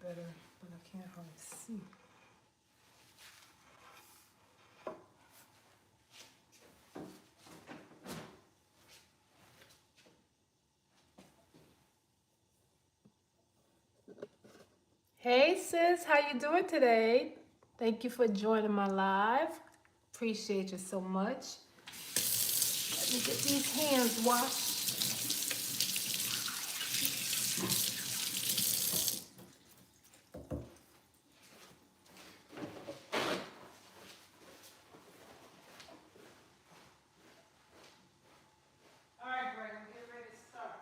better, but I can't hardly see. Hey sis, how you doing today? Thank you for joining my live. Appreciate you so much. Let me get these hands washed. All right, Greg, I'm getting ready to start.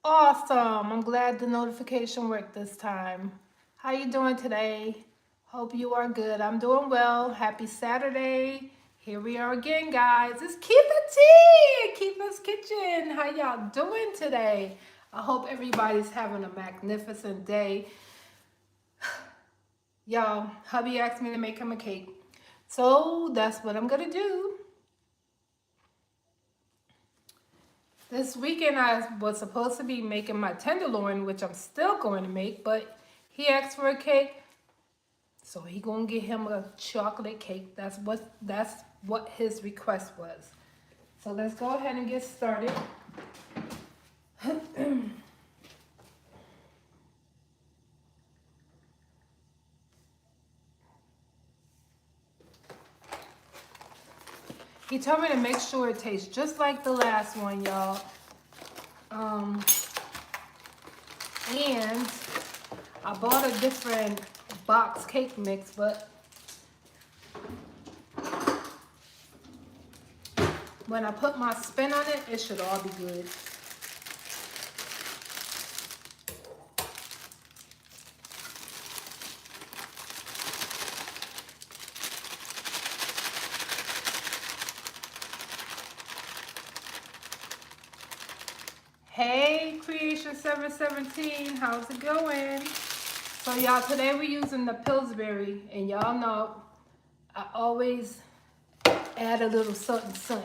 Awesome. I'm glad the notification worked this time. How you doing today? Hope you are good. I'm doing well. Happy Saturday. Here we are again, guys. It's Kietha T, Kietha's Kitchen. How y'all doing today? I hope everybody's having a magnificent day. Y'all, hubby asked me to make him a cake. So that's what I'm gonna do. This weekend I was supposed to be making my tenderloin, which I'm still going to make, but he asked for a cake, so he gonna get him a chocolate cake. That's what his request was. So let's go ahead and get started. He told me to make sure it tastes just like the last one, y'all. And I bought a different box cake mix, but when I put my spin on it, it should all be good. Hey, Creation 717, how's it going? So y'all, today we're using the Pillsbury, and y'all know I always add a little something.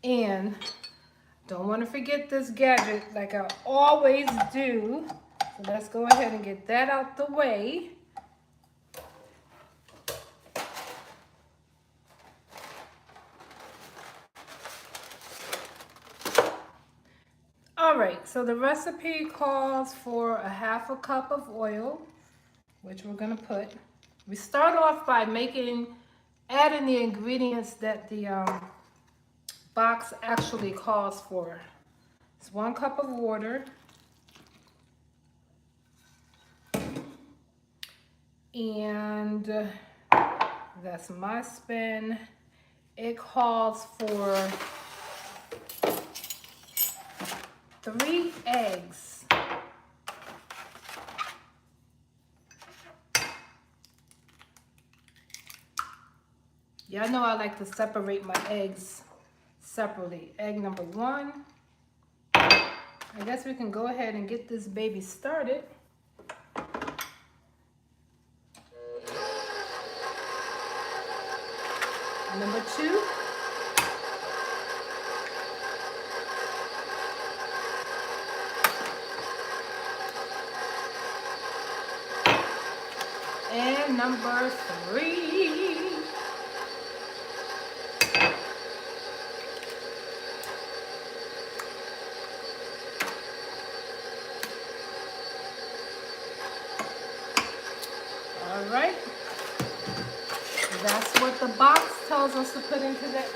And don't want to forget this gadget like I always do. So let's go ahead and get that out the way. All right, so the recipe calls for a half a cup of oil, which we're gonna put. We start off by adding the ingredients that the box actually calls for. It's 1 cup of water, and that's my spin. It calls for 3 eggs. Y'all know I like to separate my eggs separately. Egg number 1. I guess we can go ahead and get this baby started. Number 2. And number 3. All right. That's what the box tells us to put into that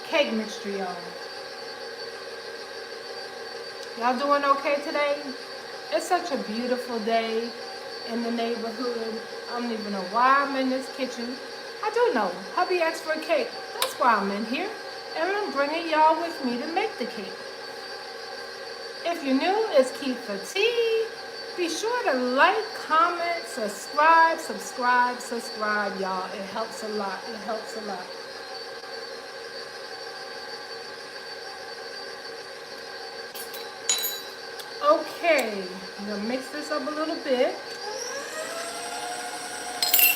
cake mixture, y'all. Y'all doing okay today? It's such a beautiful day in the neighborhood. I don't even know why I'm in this kitchen. I do know. Hubby asked for a cake. That's why I'm in here. And I'm bringing y'all with me to make the cake. If you're new, it's Kietha T. Be sure to like, comment, subscribe, y'all. It helps a lot. It helps a lot. Okay, I'm gonna mix this up a little bit.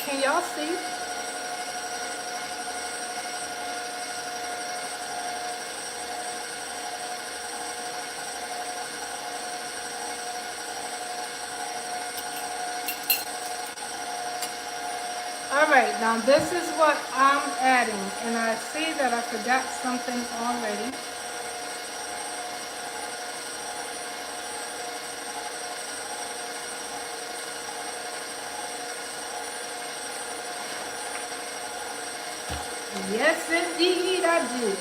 Can y'all see? All right, now this is what I'm adding, and I see that I forgot something already. Yes, indeed, I did.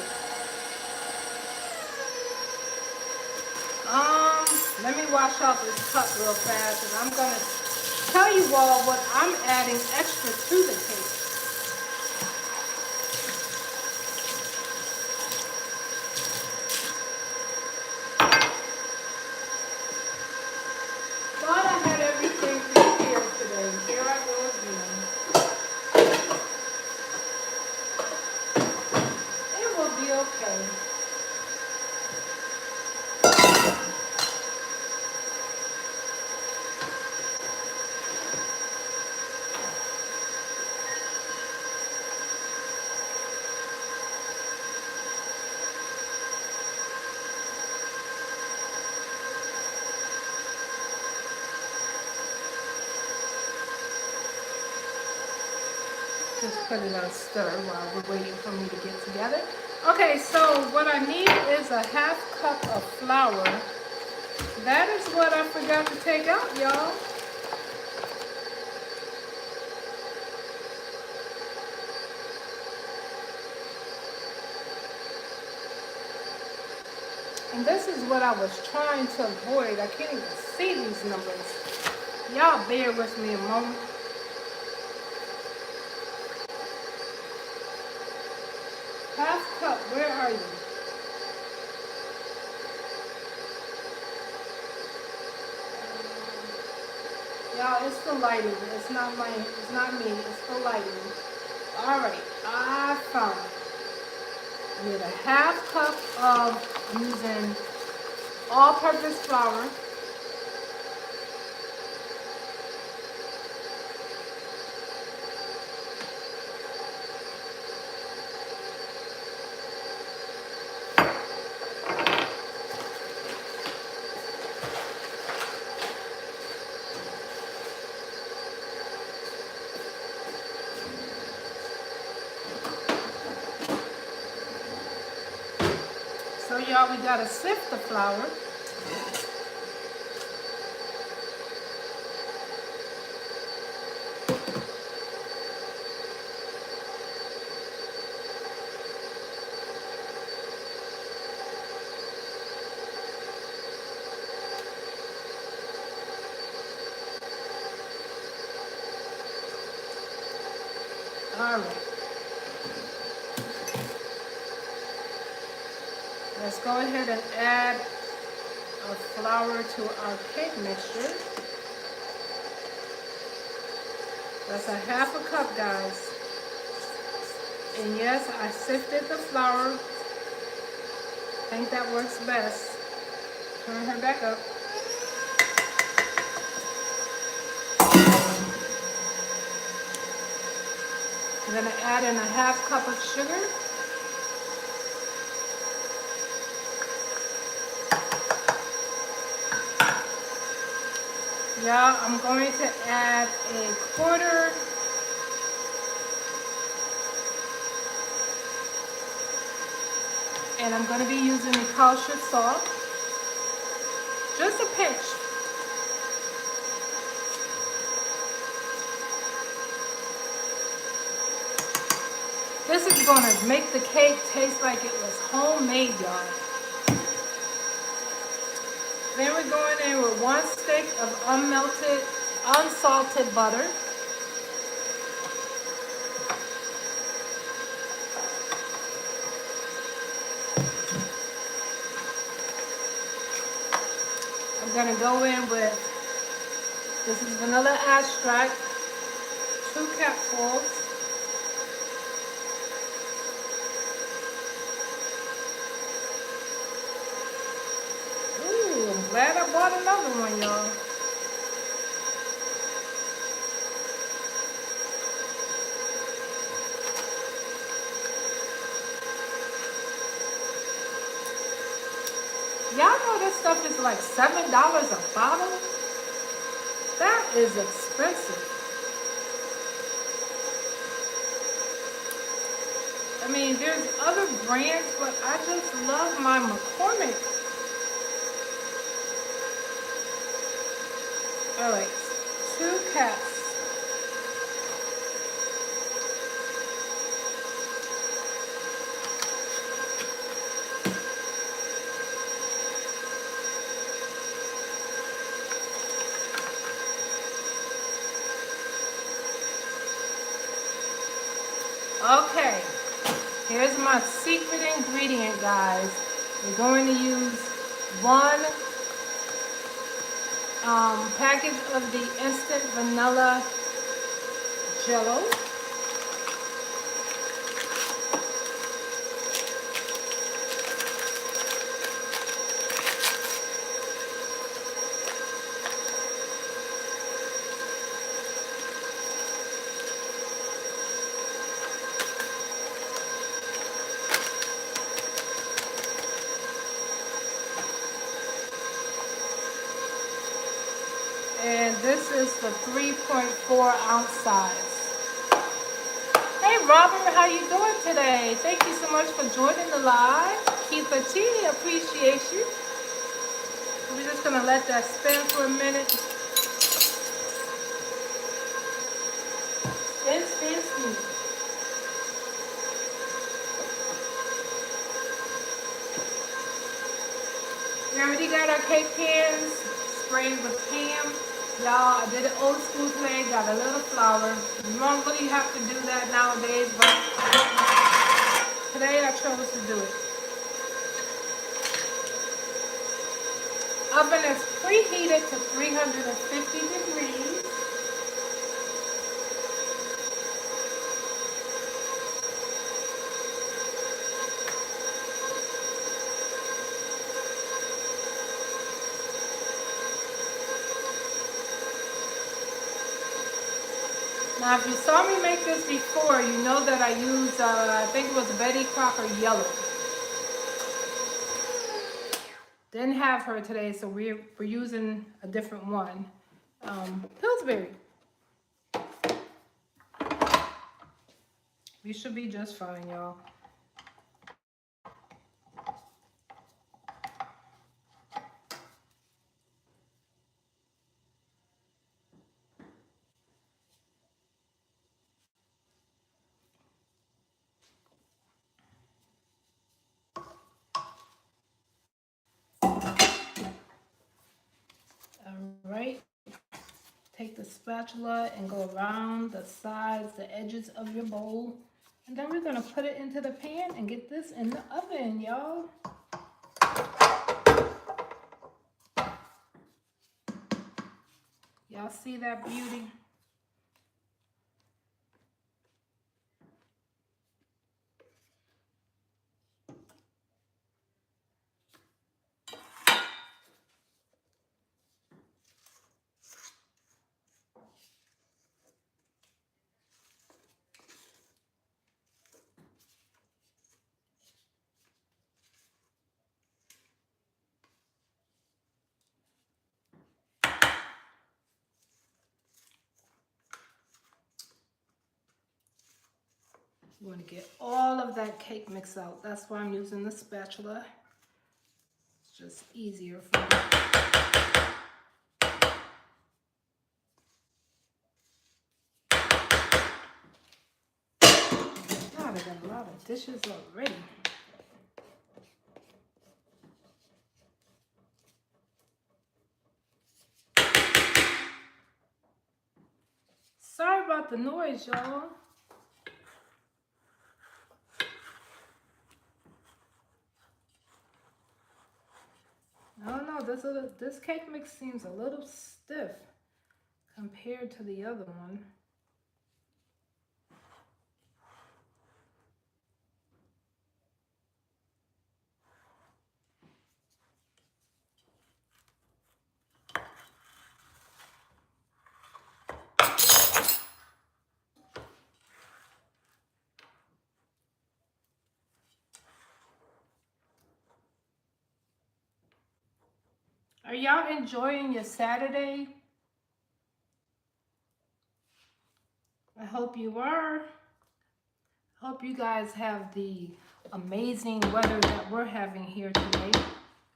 Let me wash off this cup real fast, and I'm gonna tell you all what I'm adding extra to the cake. Thought I had everything prepared today. Here I go again. It will be okay. Just put it on stir while we're waiting for me to get together. Okay, so what I need is a half cup of flour. That is what I forgot to take out, y'all. And this is what I was trying to avoid. I can't even see these numbers. Y'all bear with me a moment. Half cup, where are you? Y'all, it's the lighting. It's not me. It's the lighting. All right, I found it. I need a half cup of using all-purpose flour. So y'all, we gotta sift the flour. All right. Let's go ahead and add our flour to our cake mixture. That's a half a cup, guys. And yes, I sifted the flour. I think that works best. Turn her back up. I'm gonna add in a half cup of sugar. Yeah, I'm going to add a quarter and I'm going to be using the kosher salt. Just a pinch. This is going to make the cake taste like it was homemade, y'all. Then we're going in with 1 stick of unmelted, unsalted butter. I'm going to go in with, this is vanilla extract, 2 cupfuls. Ooh, glad I bought another one, y'all. Y'all know this stuff is like $7 a bottle? That is expensive. I mean, there's other brands, but I just love my McCormick. All right, 2 caps. Okay, here's my secret ingredient, guys. We're going to use one package of the instant vanilla jello. And this is the 3.4-ounce size. Hey Robert, how you doing today? Thank you so much for joining the live. Kietha T, appreciate you. We're just gonna let that spin for a minute. Spin, spin, spin. We already got our cake pans sprayed with Pam. Y'all, I did it old school today, got a little flour. You don't really have to do that nowadays, but today I chose to do it. Oven is preheated to 350 degrees. Now, if you saw me make this before, you know that I used, I think it was Betty Crocker Yellow. Didn't have her today, so we're using a different one. Pillsbury. We should be just fine, y'all. Right, take the spatula and go around the sides, the edges of your bowl, and then we're gonna put it into the pan and get this in the oven, y'all. Y'all see that beauty? You want to get all of that cake mix out. That's why I'm using the spatula. It's just easier for me. God, I got a lot of dishes already. Sorry about the noise, y'all. I don't know, this cake mix seems a little stiff compared to the other one. Are y'all enjoying your Saturday? I hope you are. Hope you guys have the amazing weather that we're having here today.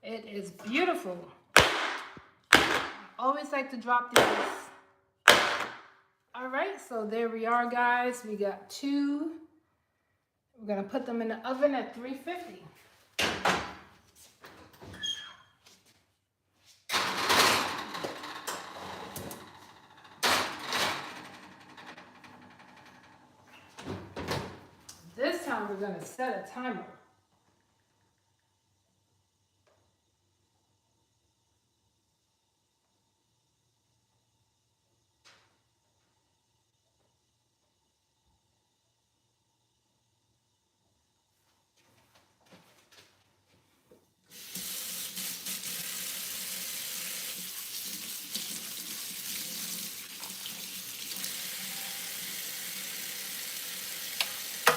It is beautiful. I always like to drop these. All right, so there we are, guys. We got 2. We're gonna put them in the oven at 350. This time we're gonna set a timer.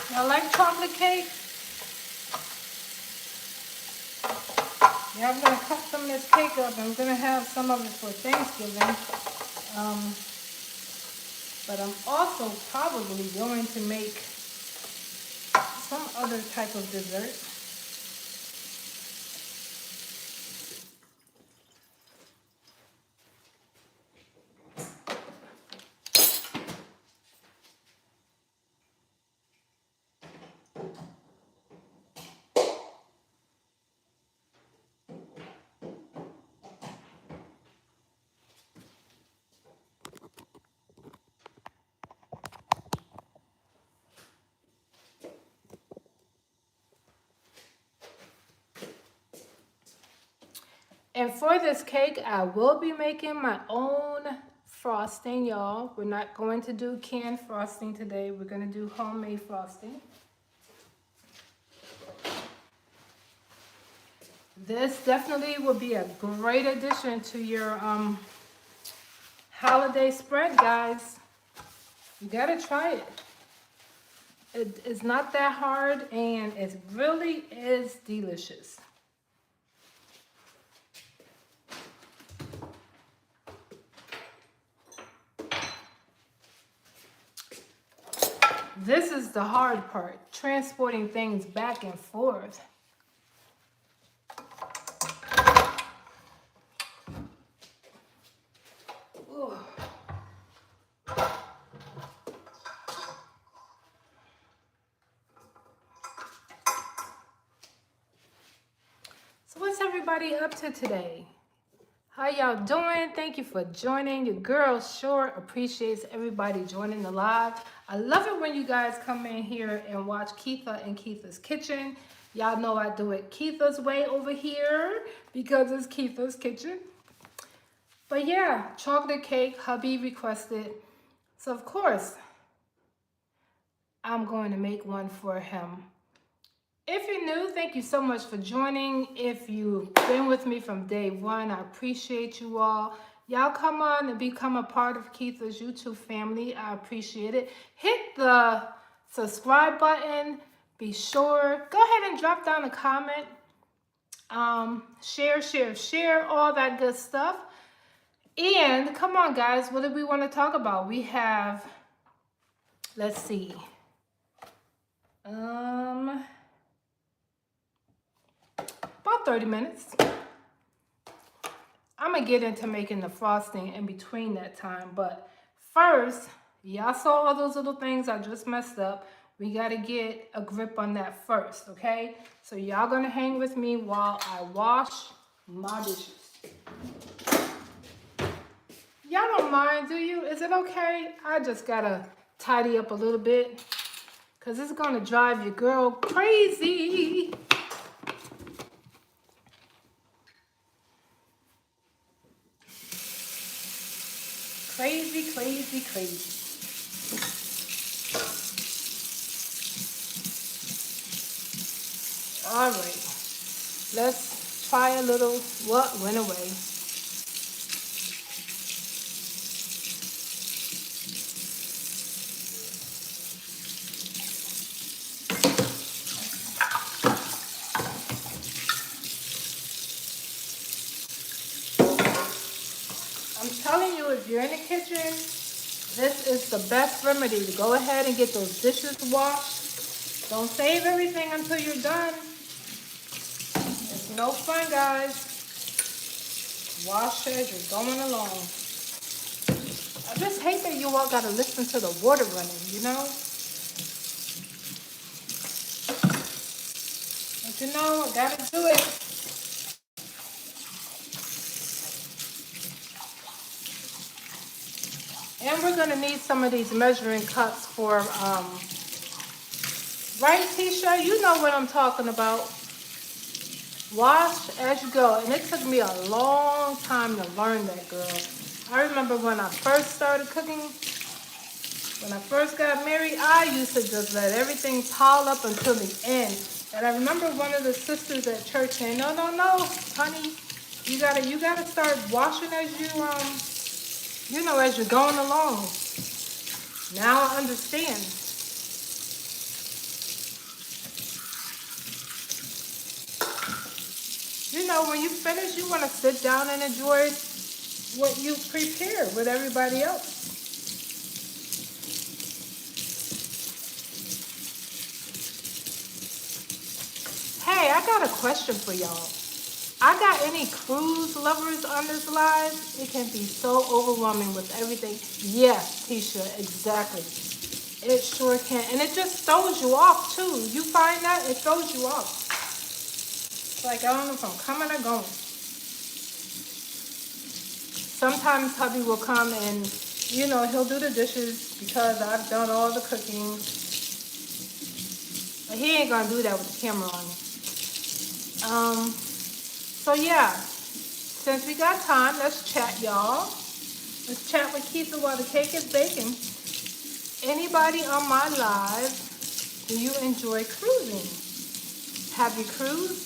Y'all like chocolate cake? Yeah, I'm gonna cut some of this cake up. I'm gonna have some of it for Thanksgiving. But I'm also probably going to make some other type of dessert. And for this cake, I will be making my own frosting, y'all. We're not going to do canned frosting today. We're going to do homemade frosting. This definitely will be a great addition to your holiday spread, guys. You got to try it. It's not that hard, and it really is delicious. This is the hard part, transporting things back and forth. Ooh. So what's everybody up to today? How y'all doing? Thank you for joining. Your girl sure appreciates everybody joining the live. I love it when you guys come in here and watch Kietha in Kietha's kitchen. Y'all know I do it Kietha's way over here because it's Kietha's kitchen. But yeah, chocolate cake, hubby requested. So of course, I'm going to make one for him. If you're new, thank you so much for joining. If you've been with me from day one, I appreciate you all. Y'all come on and become a part of Kietha's YouTube family. I appreciate it. Hit the subscribe button. Be sure. Go ahead and drop down a comment. Share, all that good stuff. And come on, guys. What do we want to talk about? We have, let's see. About 30 minutes. I'm gonna get into making the frosting in between that time, but first, y'all saw all those little things I just messed up. We gotta get a grip on that first, okay? So y'all gonna hang with me while I wash my dishes. Y'all don't mind, do you? Is it okay? I just gotta tidy up a little bit because it's gonna drive your girl crazy. Crazy, crazy, crazy. All right, let's try a little what went away. if you're in the kitchen, this is the best remedy. To go ahead and get those dishes washed. Don't save everything until you're done. It's no fun, guys. Wash as you're going along. I just hate that you all gotta listen to the water running, you know? But you know, I gotta do it. And we're gonna need some of these measuring cups for, right, Tisha? You know what I'm talking about. Wash as you go. And it took me a long time to learn that, girl. I remember when I first started cooking, when I first got married, I used to just let everything pile up until the end. And I remember one of the sisters at church saying, no, no, no, honey, you gotta start washing as you know, as you're going along. Now I understand. You know, when you finish, you want to sit down and enjoy what you prepared with everybody else. Hey, I got a question for y'all. I got any cruise lovers on this live? It can be so overwhelming with everything. Yes, Tisha, exactly. It sure can. And it just throws you off, too. You find that? It throws you off. It's like, I don't know if I'm coming or going. Sometimes hubby will come and, you know, he'll do the dishes because I've done all the cooking. But he ain't gonna do that with the camera on. So yeah, since we got time, let's chat, y'all. Let's chat with Kietha while the cake is baking. Anybody on my live, do you enjoy cruising? Have you cruised?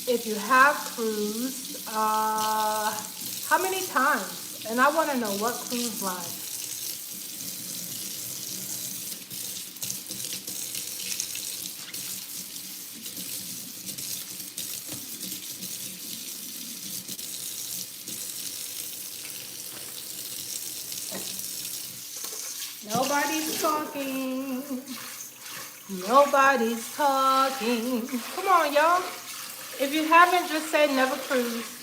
If you have cruised, how many times? And I want to know what cruise line. Nobody's talking. Nobody's talking. Come on, y'all. If you haven't, just say never cruise.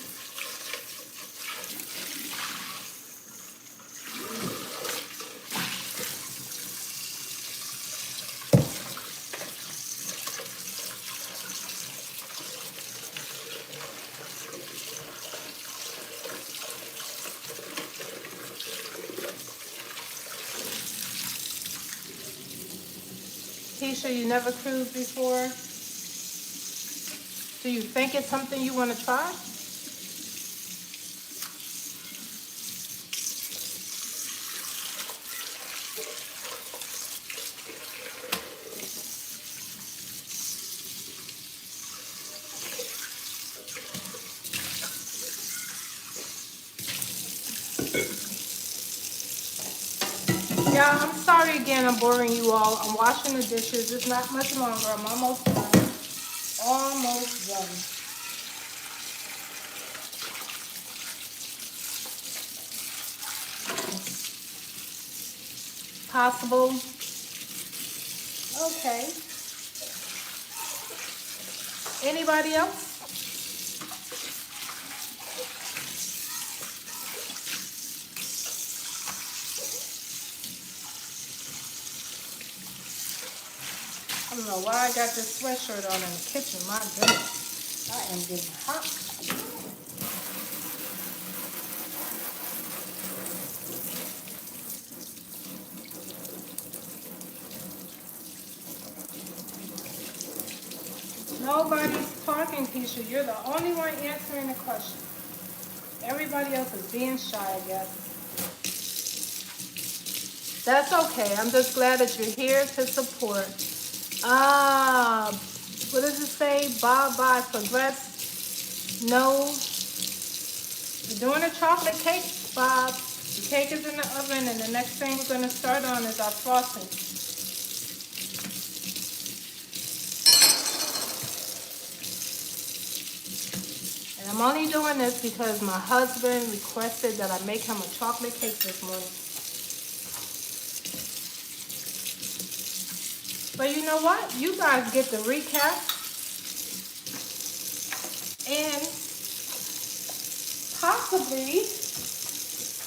Tisha, you never cruised before? Do you think it's something you want to try? Yeah, I'm sorry again, I'm boring you all. I'm washing the dishes. It's not much longer. I'm almost done. Almost done. Possible. Okay. Anybody else? I don't know why I got this sweatshirt on in the kitchen. My goodness. I am getting hot. Nobody's talking, Tisha. You're the only one answering the question. Everybody else is being shy, I guess. That's okay. I'm just glad that you're here to support. What does it say? Bye-bye. Progress. No. We're doing a chocolate cake, Bob. The cake is in the oven, and the next thing we're going to start on is our frosting. I'm I'm only doing this because my husband requested that I make him a chocolate cake this morning. But you know what? You guys get the recap and possibly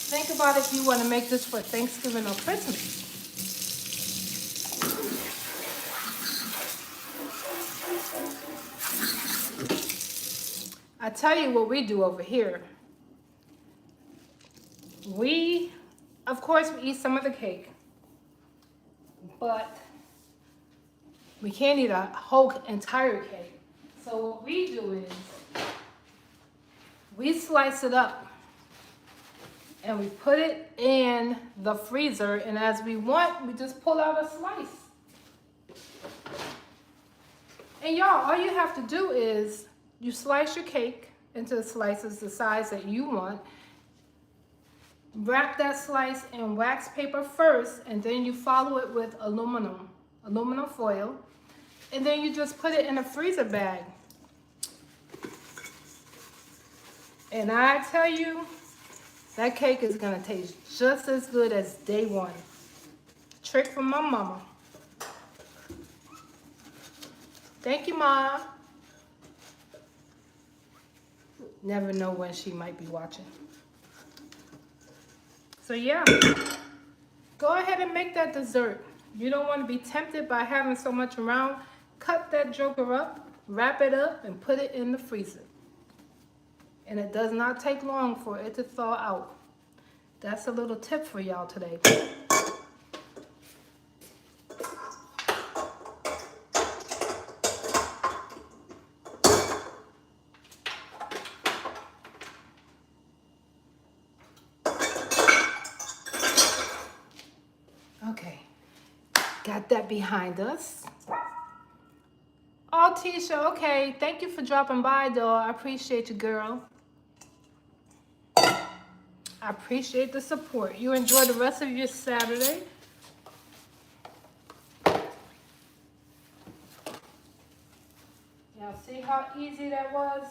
think about if you want to make this for Thanksgiving or Christmas. I tell you what we do over here. We, of course, we eat some of the cake, but we can't eat a whole entire cake. So what we do is we slice it up and we put it in the freezer, and as we want, we just pull out a slice. And y'all, all you have to do is you slice your cake into the slices the size that you want. Wrap that slice in wax paper first, and then you follow it with aluminum foil, and then you just put it in a freezer bag. And I tell you, that cake is gonna taste just as good as day one. Trick from my mama. Thank you, Mom. Never know when she might be watching. So yeah, go ahead and make that dessert. You don't want to be tempted by having so much around. Cut that joker up, wrap it up, and put it in the freezer. And it does not take long for it to thaw out. That's a little tip for y'all today. Okay, got that behind us. Oh, Tisha, okay. Thank you for dropping by, though. I appreciate you, girl. I appreciate the support. You enjoy the rest of your Saturday. Y'all see how easy that was?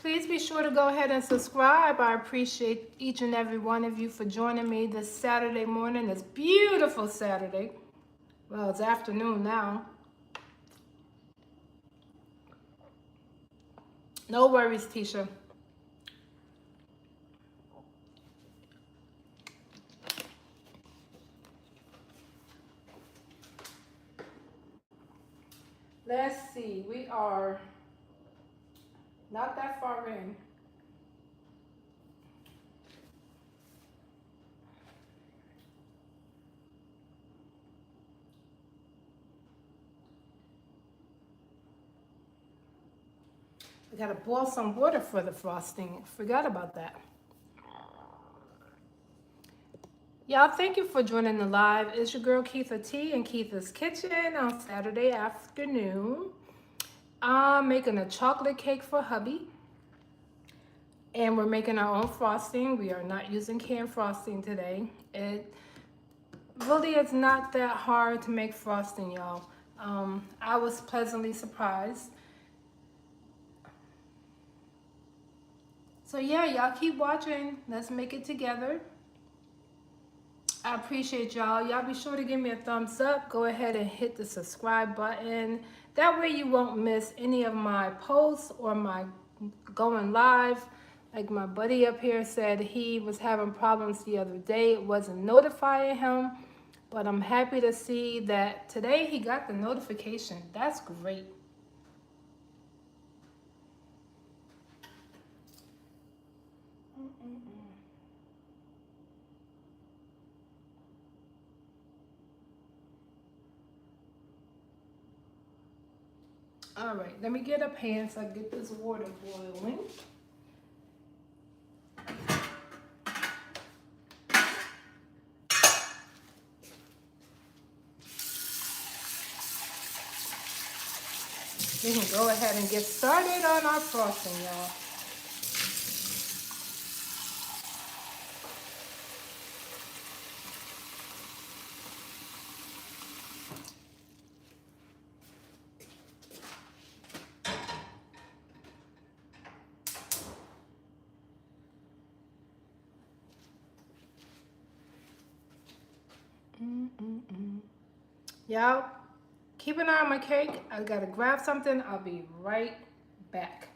Please be sure to go ahead and subscribe. I appreciate each and every one of you for joining me this Saturday morning, this beautiful Saturday. Well, it's afternoon now. No worries, Tisha. Let's see, we are not that far in. We gotta boil some water for the frosting. Forgot about that. Y'all, thank you for joining the live. It's your girl Kietha T in Kietha's Kitchen on Saturday afternoon. I'm making a chocolate cake for hubby. And we're making our own frosting. We are not using canned frosting today. It really is not that hard to make frosting, y'all. I was pleasantly surprised. So yeah, y'all keep watching. Let's make it together. I appreciate y'all. Y'all be sure to give me a thumbs up. Go ahead and hit the subscribe button. That way you won't miss any of my posts or my going live. Like my buddy up here said, he was having problems the other day. It wasn't notifying him, but I'm happy to see that today he got the notification. That's great. All right, let me get a pan so I get this water boiling. We can go ahead and get started on our frosting, y'all. Y'all, keep an eye on my cake. I gotta grab something. I'll be right back.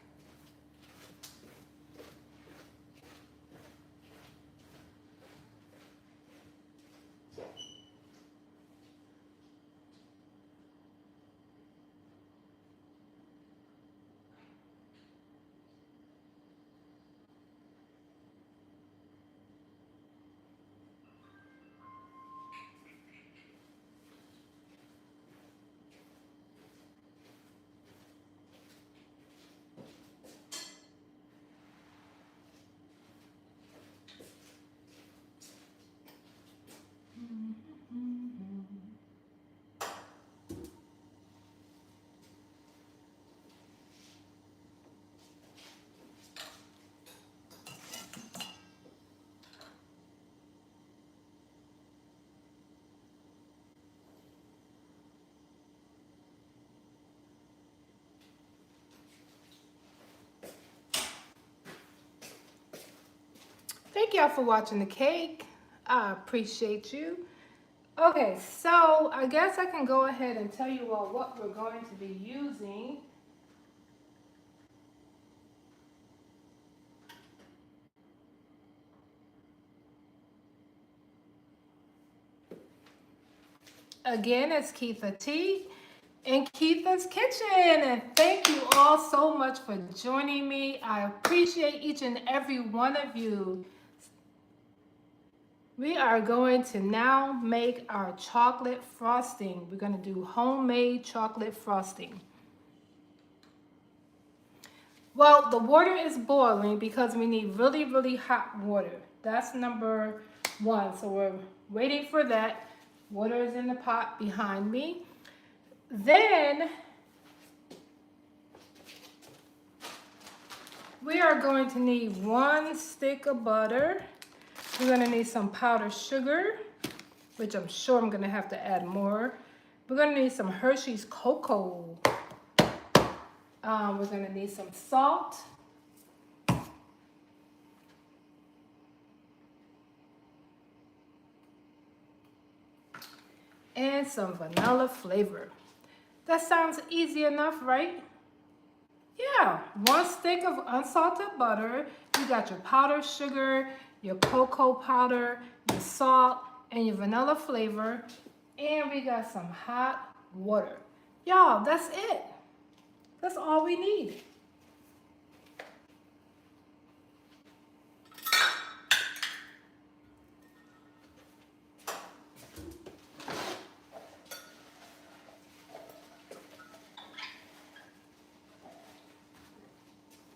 Thank y'all for watching the cake. I appreciate you. Okay, so I guess I can go ahead and tell you all what we're going to be using. Again, it's Kietha T in Kietha's Kitchen. And thank you all so much for joining me. I appreciate each and every one of you. We are going to now make our chocolate frosting. We're going to do homemade chocolate frosting. Well, the water is boiling because we need really, really hot water. That's number one. So we're waiting for that. Water is in the pot behind me. Then we are going to need 1 stick of butter. We're going to need some powdered sugar, which I'm sure I'm going to have to add more. We're going to need some Hershey's cocoa. We're going to need some salt. And some vanilla flavor. That sounds easy enough, right? Yeah, 1 stick of unsalted butter. You got your powdered sugar, your cocoa powder, your salt, and your vanilla flavor. And we got some hot water. Y'all, that's it. That's all we need.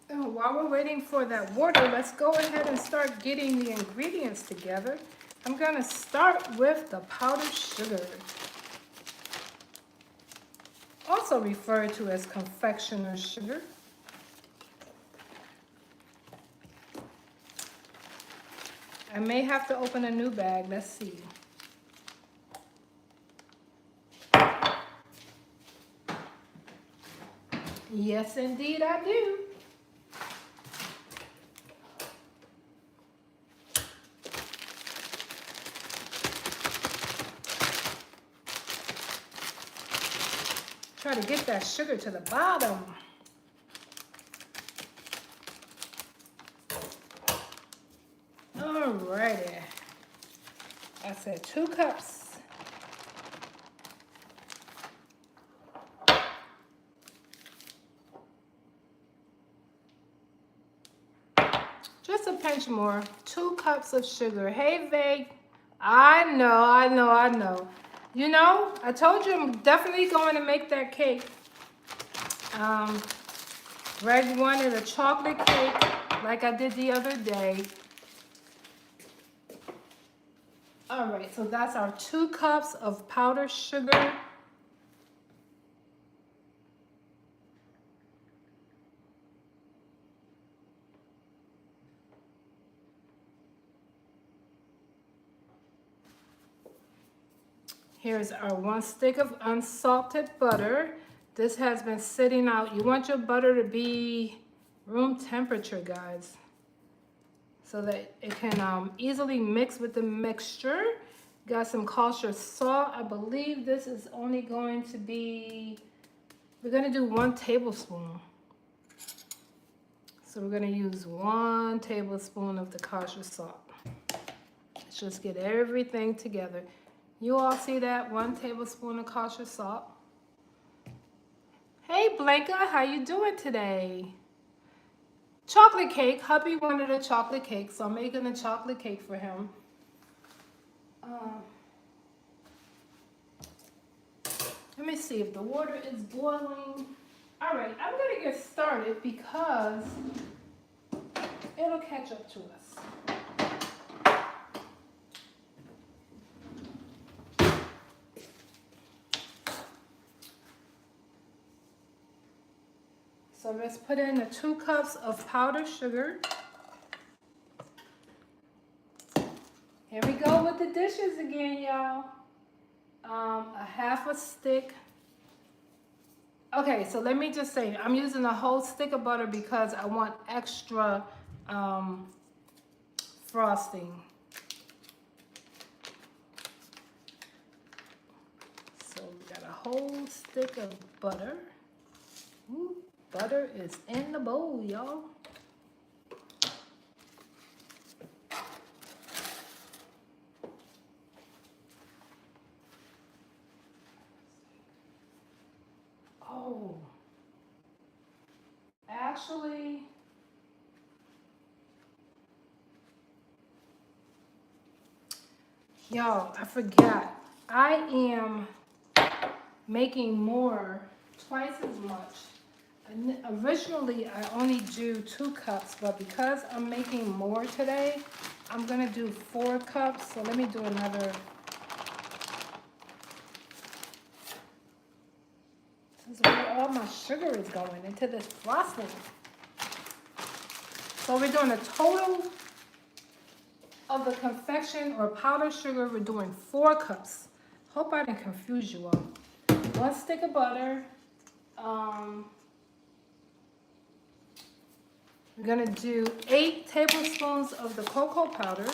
And while we're waiting for that water, let's go ahead and start getting the ingredients together. I'm gonna start with the powdered sugar, also referred to as confectioner's sugar. I may have to open a new bag. Let's see. Yes, indeed, I do. Try to get that sugar to the bottom. Alrighty. I said 2 cups. Just a pinch more. 2 cups of sugar. Hey, Vay. I know. You know, I told you I'm definitely going to make that cake. Greg wanted a chocolate cake like I did the other day. All right, so that's our 2 cups of powdered sugar. Here's our 1 stick of unsalted butter. This has been sitting out. You want your butter to be room temperature, guys, so that it can easily mix with the mixture. Got some kosher salt. I believe this is only going to be, we're going to do 1 tablespoon. So we're going to use 1 tablespoon of the kosher salt. Let's just get everything together. You all see that? 1 tablespoon of kosher salt. Hey Blanca, how you doing today? Chocolate cake. Hubby wanted a chocolate cake, so I'm making a chocolate cake for him. Let me see if the water is boiling. All right, I'm gonna get started because it'll catch up to us. So let's put in the 2 cups of powdered sugar. Here we go with the dishes again, y'all. A 1/2 stick. Okay, so let me just say, I'm using a whole stick of butter because I want extra frosting. So we got a whole stick of butter. Ooh, butter is in the bowl, y'all. Oh, actually, y'all, I forgot. I am making more, twice as much. And originally, I only do 2 cups, but because I'm making more today, I'm gonna do 4 cups. So let me do another. This is where all my sugar is going, into this frosting. So we're doing a total of the confection or powdered sugar. We're doing 4 cups. Hope I didn't confuse you all. 1 stick of butter. We're gonna do 8 tablespoons of the cocoa powder.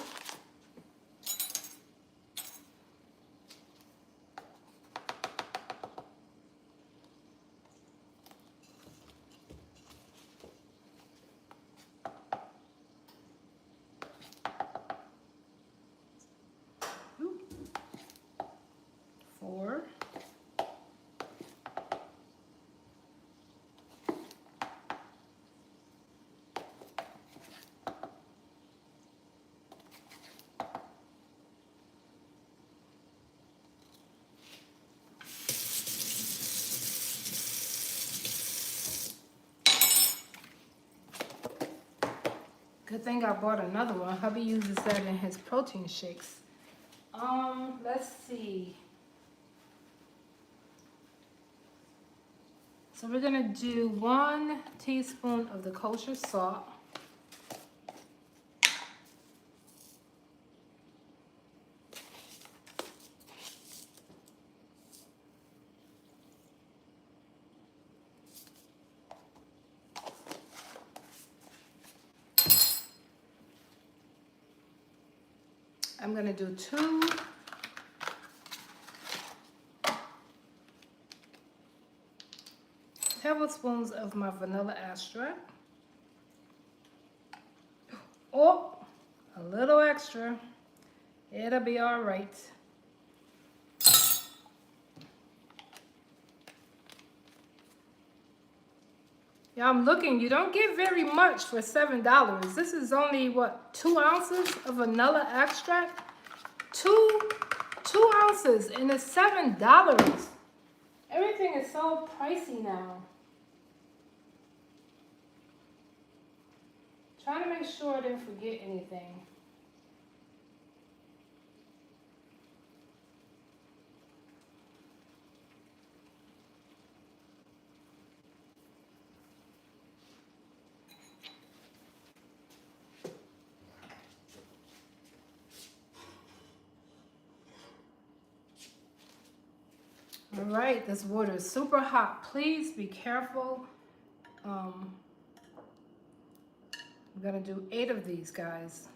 Four. Good thing I bought another one. Hubby uses that in his protein shakes. Let's see. So we're gonna do 1 teaspoon of the kosher salt. I'm gonna do 2 tablespoons of my vanilla extract. Oh, a little extra. It'll be all right. Yeah, I'm looking. You don't get very much for $7. This is only what, 2 ounces of vanilla extract? Two ounces, and it's $7. Everything is so pricey now. Trying to make sure I didn't forget anything. All right, this water is super hot. Please be careful. I'm gonna do 8 of these, guys.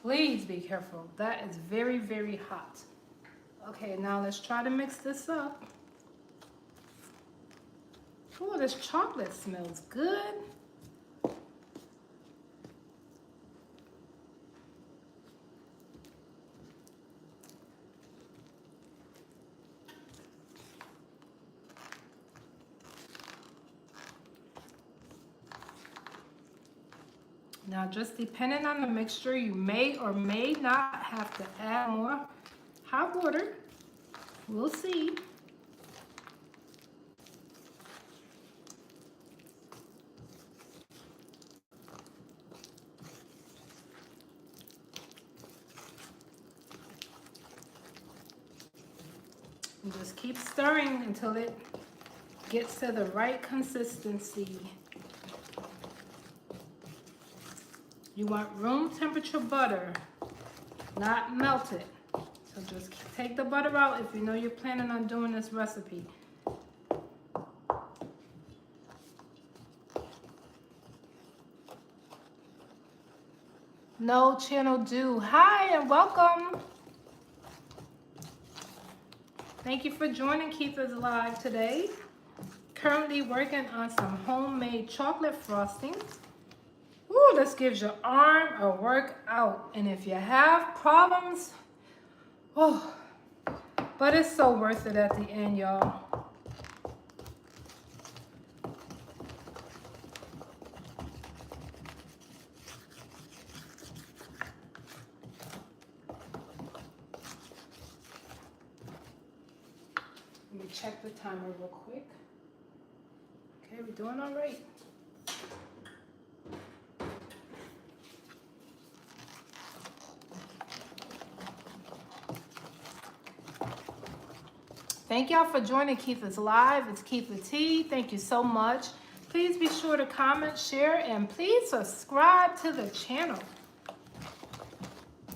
Please be careful. That is very, very hot. Okay, now let's try to mix this up. Oh, this chocolate smells good. Now, just depending on the mixture, you may or may not have to add more hot water. We'll see. And just keep stirring until it gets to the right consistency. You want room temperature butter, not melted. So just take the butter out if you know you're planning on doing this recipe. No channel do. Hi and welcome. Thank you for joining Kietha's Live today. Currently working on some homemade chocolate frosting. Ooh, this gives your arm a workout. And if you have problems, oh, but it's so worth it at the end, y'all. Let me check the timer real quick. Okay, we're doing all right. Thank y'all for joining Kietha's Live. It's Kietha T. Thank you so much. Please be sure to comment, share, and please subscribe to the channel.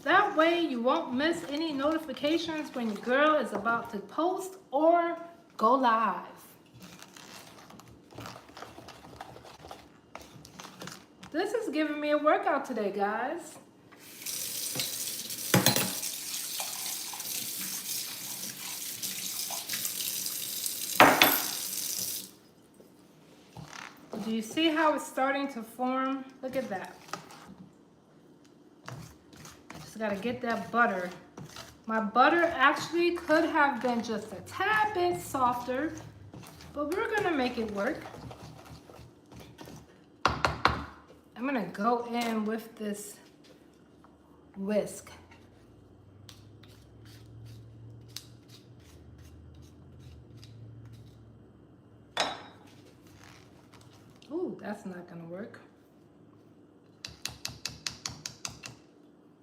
That way you won't miss any notifications when your girl is about to post or go live. This is giving me a workout today, guys. Do you see how it's starting to form? Look at that. Just gotta get that butter. My butter actually could have been just a tad bit softer, but we're gonna make it work. I'm gonna go in with this whisk. Ooh, that's not gonna work.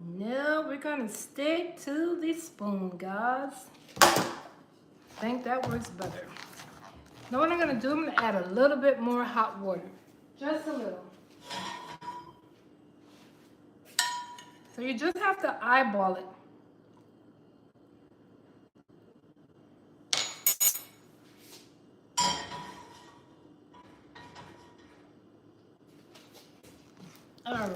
No, we're gonna stick to the spoon, guys. I think that works better. Now what I'm gonna do, I'm gonna add a little bit more hot water. Just a little. So you just have to eyeball it. All right.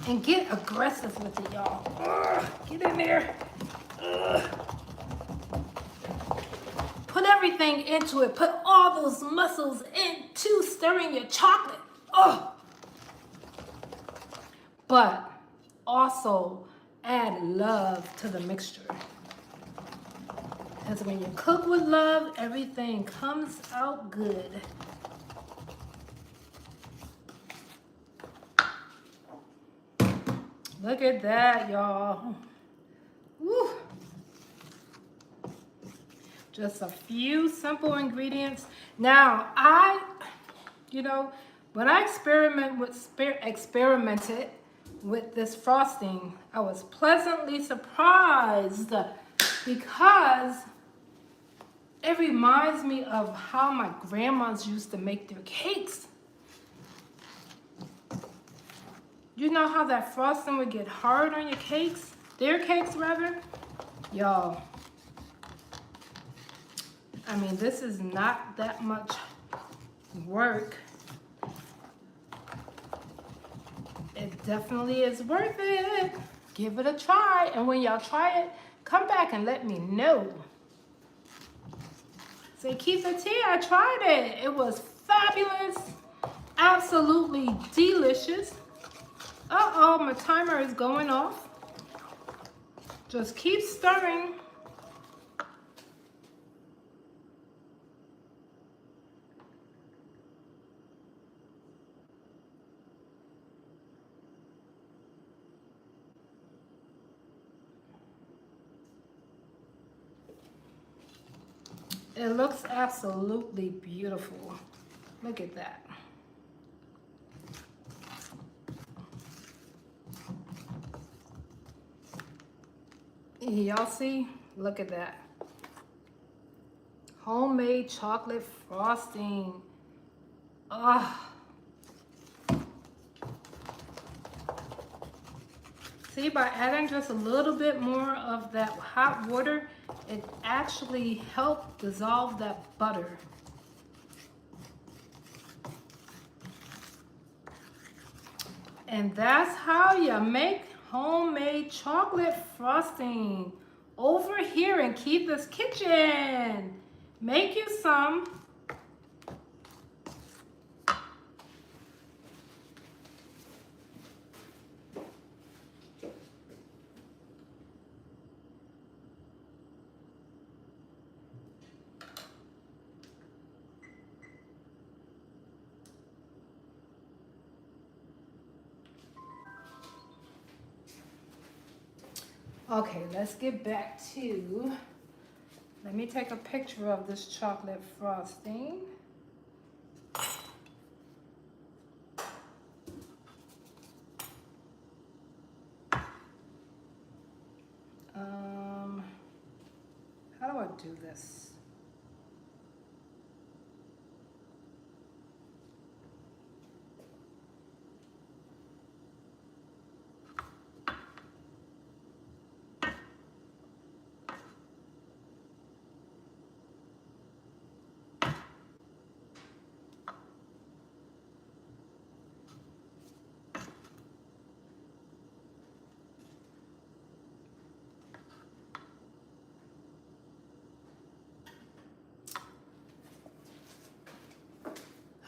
And get aggressive with it, y'all. Get in there. Put everything into it. Put all those muscles into stirring your chocolate. But also add love to the mixture. Because when you cook with love, everything comes out good. Look at that, y'all. Woo. Just a few simple ingredients. Now, when I experimented with this frosting, I was pleasantly surprised because it reminds me of how my grandmas used to make their cakes. You know how that frosting would get hard on your cakes? their cakes rather. Y'all, I mean, this is not that much work. It definitely is worth it. Give it a try, and when y'all try it, come back and let me know. Say, Kietha T, I tried it. It was fabulous. Absolutely delicious. Uh-oh, my timer is going off. Just keep stirring. It looks absolutely beautiful. Look at that. Y'all see? Look at that. Homemade chocolate frosting. Ah. See, by adding just a little bit more of that hot water, it actually helped dissolve that butter. And that's how you make homemade chocolate frosting over here in Kietha's kitchen. Make you some. Okay, let's get back to, let me take a picture of this chocolate frosting. How do I do this?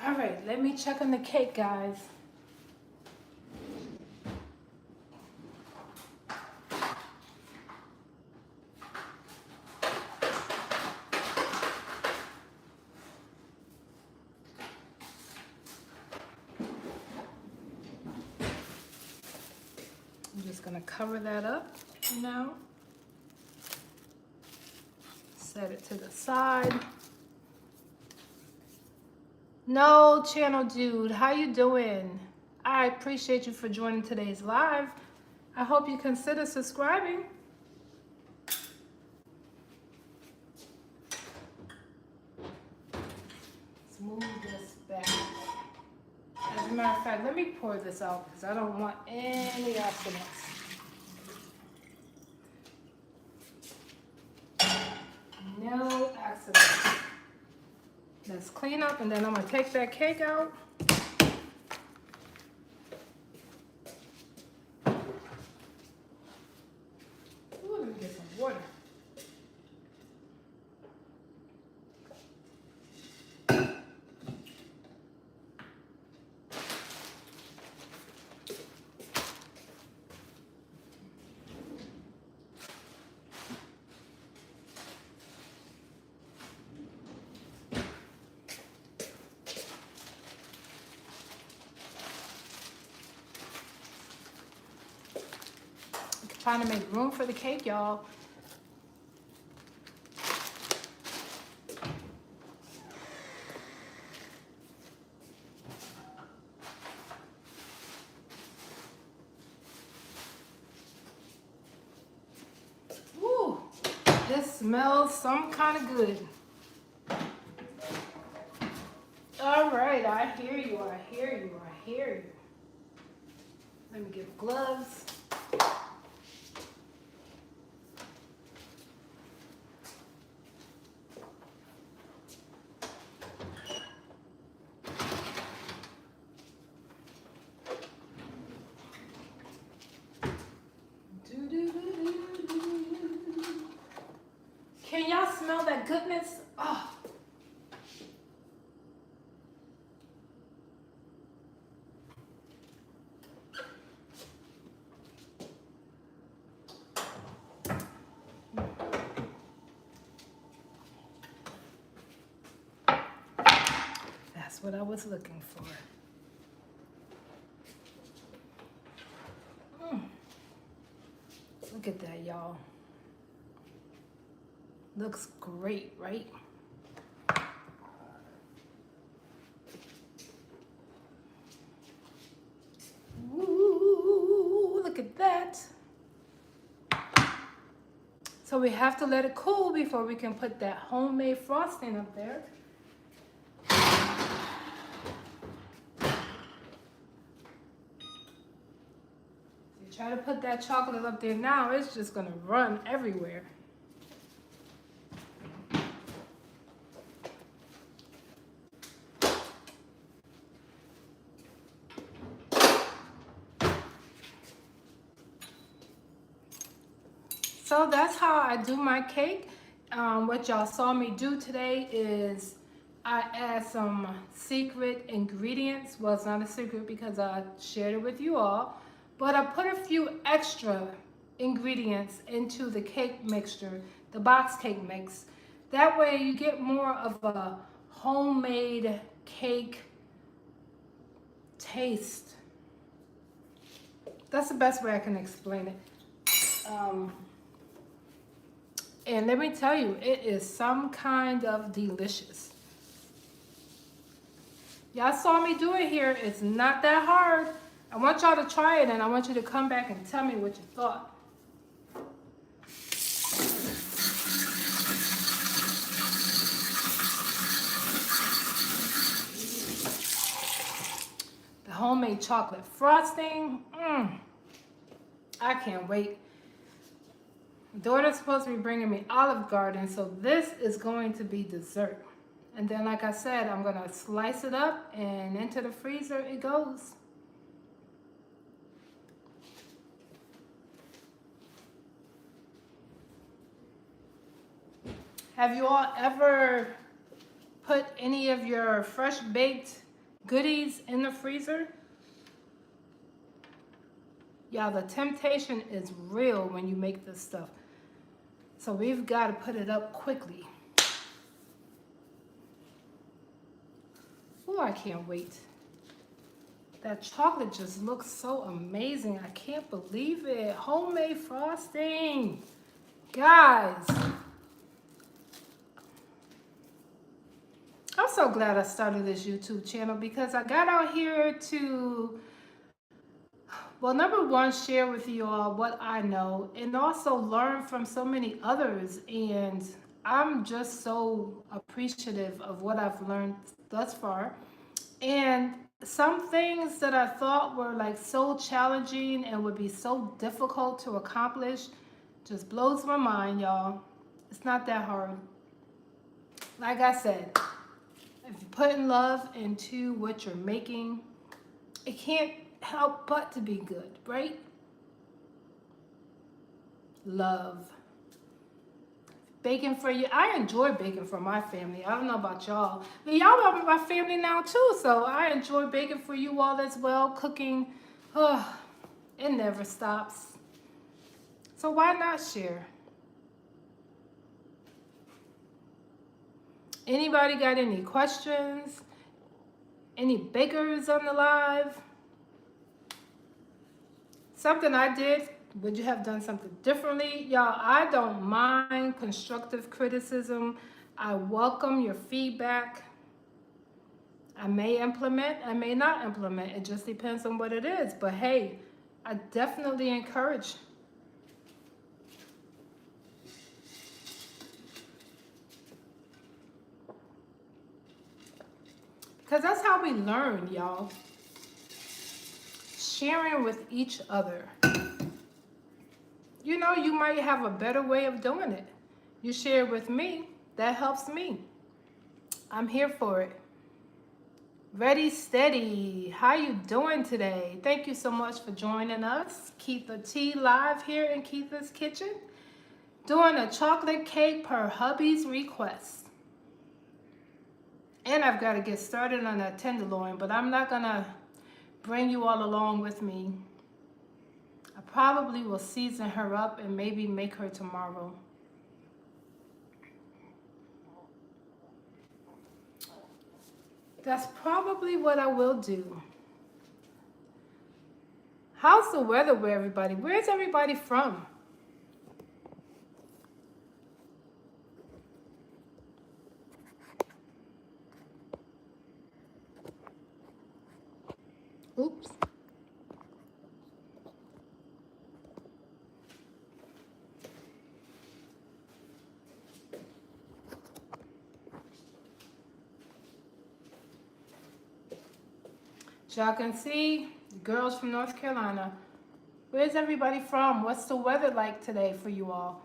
All right, let me check on the cake, guys. I'm just gonna cover that up now. Set it to the side. No, channel dude, how you doing? I appreciate you for joining today's live. I hope you consider subscribing. Let's move this back. As a matter of fact, let me pour this out because I don't want any accidents. No accidents. Let's clean up, and then I'm gonna take that cake out. Ooh, let me get some water. Trying to make room for the cake, y'all. Woo, this smells some kind of good. All right, I hear you, I hear you, I hear you. Let me get gloves. minutes. Oh. That's what I was looking for. Look at that, y'all. Looks great, right? Ooh, look at that. So we have to let it cool before we can put that homemade frosting up there. If you try to put that chocolate up there now, it's just gonna run everywhere. So that's how I do my cake. What y'all saw me do today is I add some secret ingredients. Well, it's not a secret because I shared it with you all, but I put a few extra ingredients into the cake mixture, the box cake mix. That way you get more of a homemade cake taste. That's the best way I can explain it. And let me tell you, it is some kind of delicious. Y'all saw me do it here. It's not that hard. I want y'all to try it and I want you to come back and tell me what you thought. The homemade chocolate frosting. I can't wait. Daughter's supposed to be bringing me Olive Garden, so this is going to be dessert. And then, like I said, I'm gonna slice it up and into the freezer it goes. Have you all ever put any of your fresh baked goodies in the freezer? Yeah, the temptation is real when you make this stuff. So we've got to put it up quickly. Oh, I can't wait. That chocolate just looks so amazing. I can't believe it. Homemade frosting. Guys. I'm so glad I started this YouTube channel because I got out here to, well, number one, share with you all what I know and also learn from so many others. And I'm just so appreciative of what I've learned thus far. And some things that I thought were like so challenging and would be so difficult to accomplish just blows my mind, y'all. It's not that hard. Like I said, if you're putting love into what you're making, it can't help but to be good, right? Love. Baking for you. I enjoy baking for my family. I don't know about y'all, but y'all are my family now too, so I enjoy baking for you all as well. Cooking, it never stops. So why not share? Anybody got any questions? Any bakers on the live? Something I did, would you have done something differently? Y'all, I don't mind constructive criticism. I welcome your feedback. I may implement, I may not implement. It just depends on what it is. But hey, I definitely encourage. Because that's how we learn, y'all. Sharing with each other. You know, you might have a better way of doing it. You share with me, that helps me. I'm here for it. Ready, steady. How you doing today? Thank you so much for joining us. Kietha T live here in Kietha's kitchen. Doing a chocolate cake per hubby's request. And I've got to get started on that tenderloin, but I'm not gonna bring you all along with me. I probably will season her up and maybe make her tomorrow. That's probably what I will do. How's the weather where everybody? Where's everybody from? Oops. Y'all can see, girls from North Carolina. Where's everybody from? What's the weather like today for you all?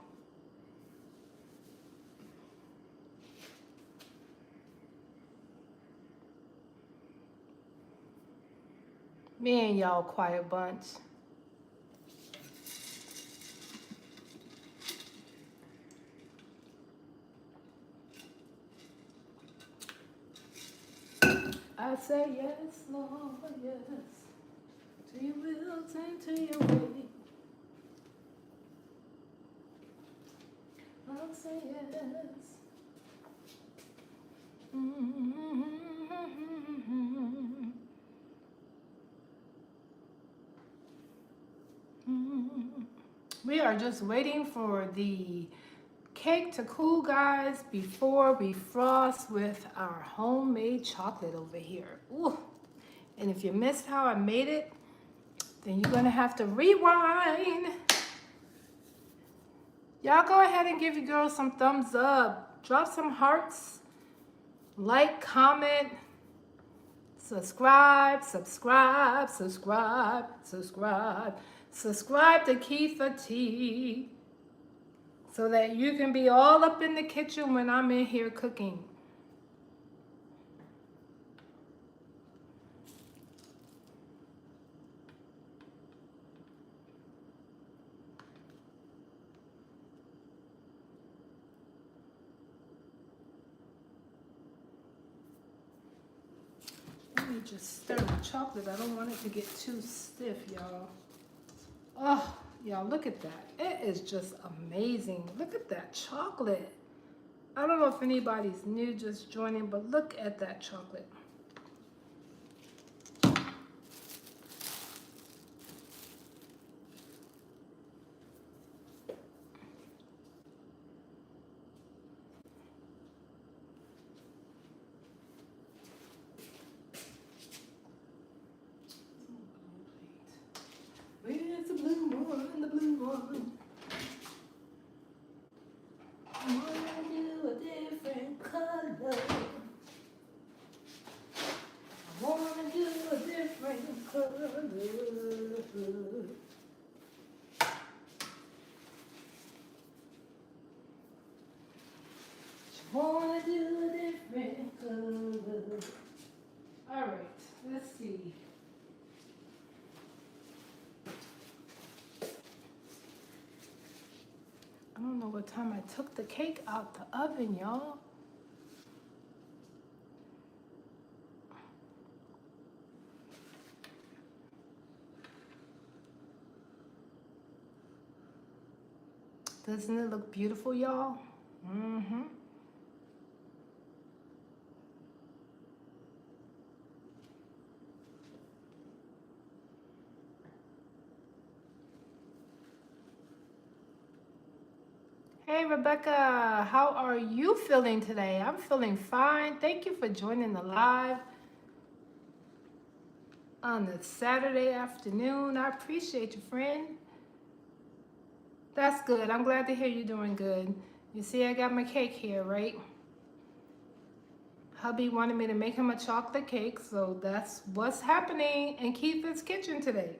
Me and y'all quiet bunch. I say yes, Lord, yes. To your will and to your way. I'll say yes. We are just waiting for the cake to cool, guys, before we frost with our homemade chocolate over here. Ooh. And if you missed how I made it, then you're gonna have to rewind. Y'all go ahead and give your girls some thumbs up. Drop some hearts. Like, comment, subscribe, subscribe, subscribe, subscribe. Subscribe to Kietha T so that you can be all up in the kitchen when I'm in here cooking. Let me just stir the chocolate. I don't want it to get too stiff, y'all. Oh, y'all, look at that. It is just amazing. Look at that chocolate. I don't know if anybody's new just joining, but look at that chocolate. Where's the blue one? The blue one. I wanna do a different color. I wanna do a different color. I wanna do a different color. All right, let's see. I don't know what time I took the cake out the oven, y'all. Doesn't it look beautiful, y'all? Mm-hmm. Hey, Rebecca, how are you feeling today? I'm feeling fine. Thank you for joining the live on the Saturday afternoon. I appreciate you, friend. That's good. I'm glad to hear you're doing good. You see, I got my cake here, right? Hubby wanted me to make him a chocolate cake, so that's what's happening in Kietha's kitchen today.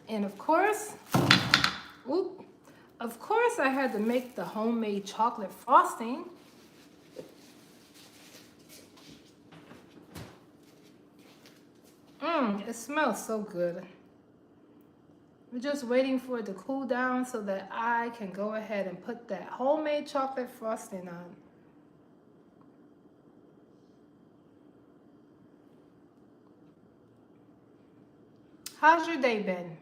And of course, I had to make the homemade chocolate frosting. It smells so good. We're just waiting for it to cool down so that I can go ahead and put that homemade chocolate frosting on. How's your day been?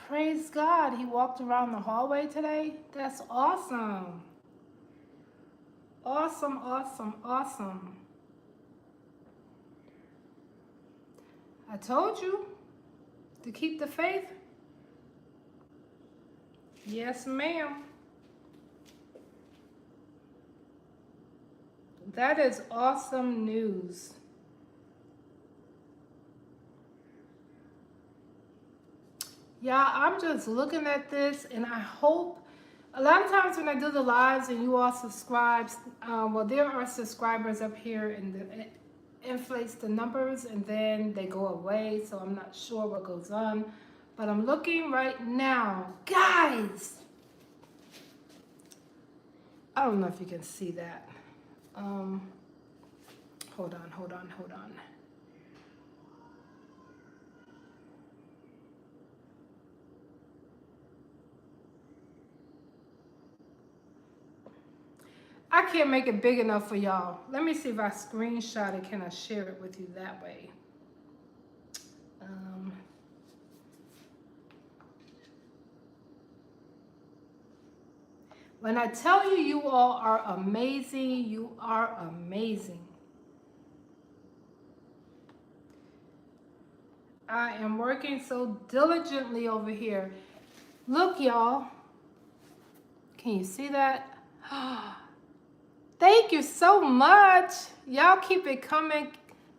Praise God. He walked around the hallway today. That's awesome. Awesome, awesome, awesome. I told you to keep the faith. Yes, ma'am. That is awesome news. Yeah, I'm just looking at this and I hope a lot of times when I do the lives and you all subscribe, well, there are subscribers up here and it inflates the numbers and then they go away. So I'm not sure what goes on, but I'm looking right now. Guys, I don't know if you can see that. Hold on. I can't make it big enough for y'all. Let me see if I screenshot it. Can I share it with you that way? When I tell you, you all are amazing, you are amazing. I am working so diligently over here. Look, y'all. Can you see that? Thank you so much. Y'all keep it coming.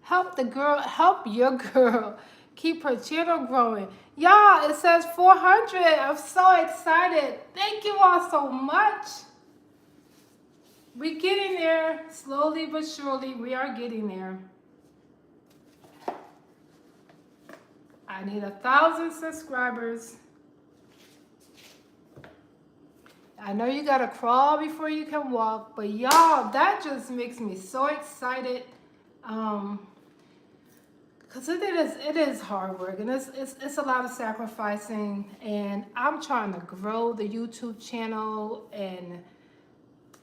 Help the girl, help your girl. Keep her channel growing. Y'all, it says 400. I'm so excited. Thank you all so much. We're getting there. Slowly but surely, we are getting there. I need 1,000 subscribers. I know you gotta crawl before you can walk, but y'all, that just makes me so excited. Cause it is hard work and it's a lot of sacrificing, and I'm trying to grow the YouTube channel. And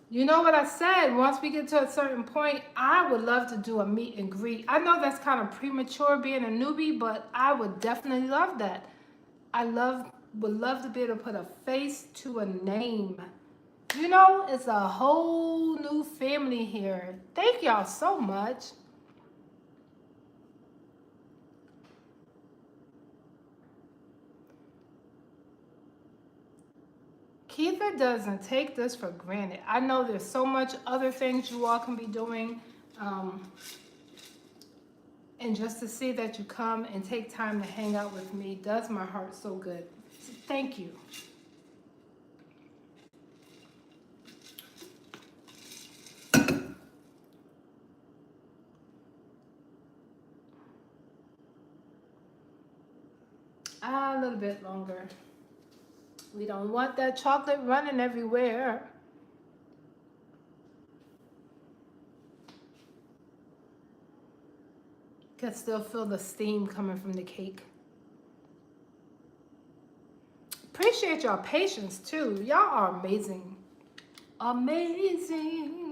you know what I said, once we get to a certain point, I would love to do a meet and greet. I know that's kind of premature being a newbie, but I would definitely love that. Would love to be able to put a face to a name. You know, it's a whole new family here. Thank y'all so much. Kietha doesn't take this for granted. I know there's so much other things you all can be doing. And just to see that you come and take time to hang out with me does my heart so good. So thank you. A little bit longer. We don't want that chocolate running everywhere. Can still feel the steam coming from the cake. Appreciate y'all patience too. Y'all are amazing. Amazing.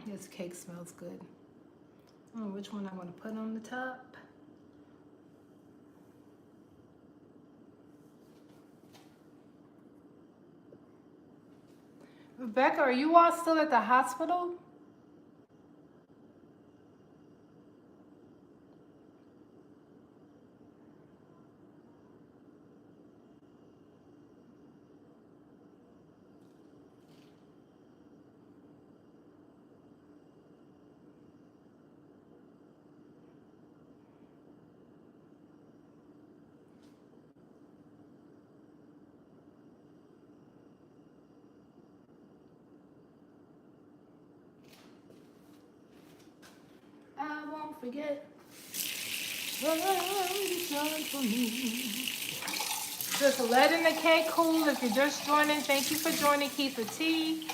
This cake smells good. I don't know which one I want to put on the top. Rebecca, are you all still at the hospital? I won't forget. You're done for me. Just letting the cake cool. If you're just joining, thank you for joining Kietha T.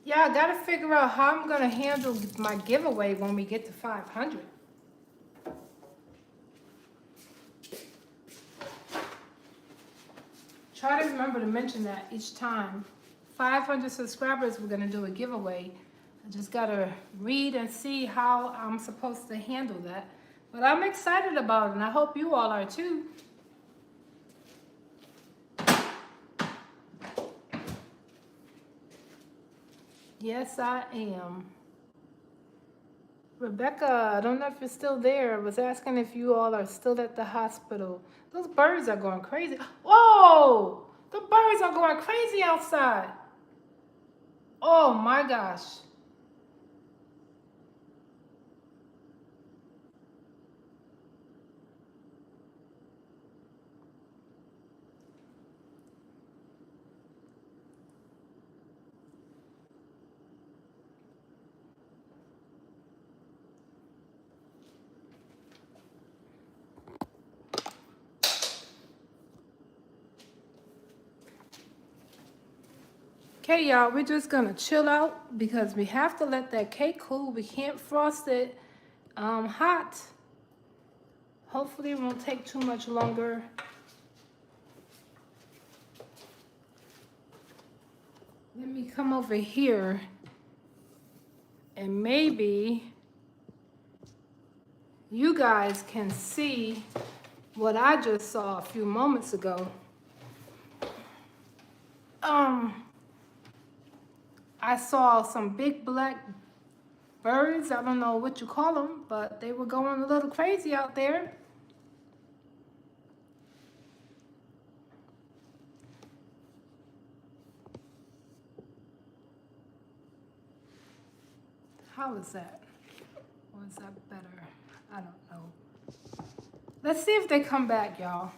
Yeah, I gotta figure out how I'm gonna handle my giveaway when we get to 500. Try to remember to mention that each time. 500 subscribers, we're gonna do a giveaway. I just gotta read and see how I'm supposed to handle that. But I'm excited about it, and I hope you all are too. Yes, I am. Rebecca, I don't know if you're still there. I was asking if you all are still at the hospital. Those birds are going crazy. Whoa! The birds are going crazy outside. Oh my gosh. Okay, y'all, we're just gonna chill out because we have to let that cake cool. We can't frost it hot. Hopefully it won't take too much longer. Let me come over here and maybe you guys can see what I just saw a few moments ago. I saw some big black birds. I don't know what you call them, but they were going a little crazy out there. How is that? Or is that better? I don't know. Let's see if they come back, y'all.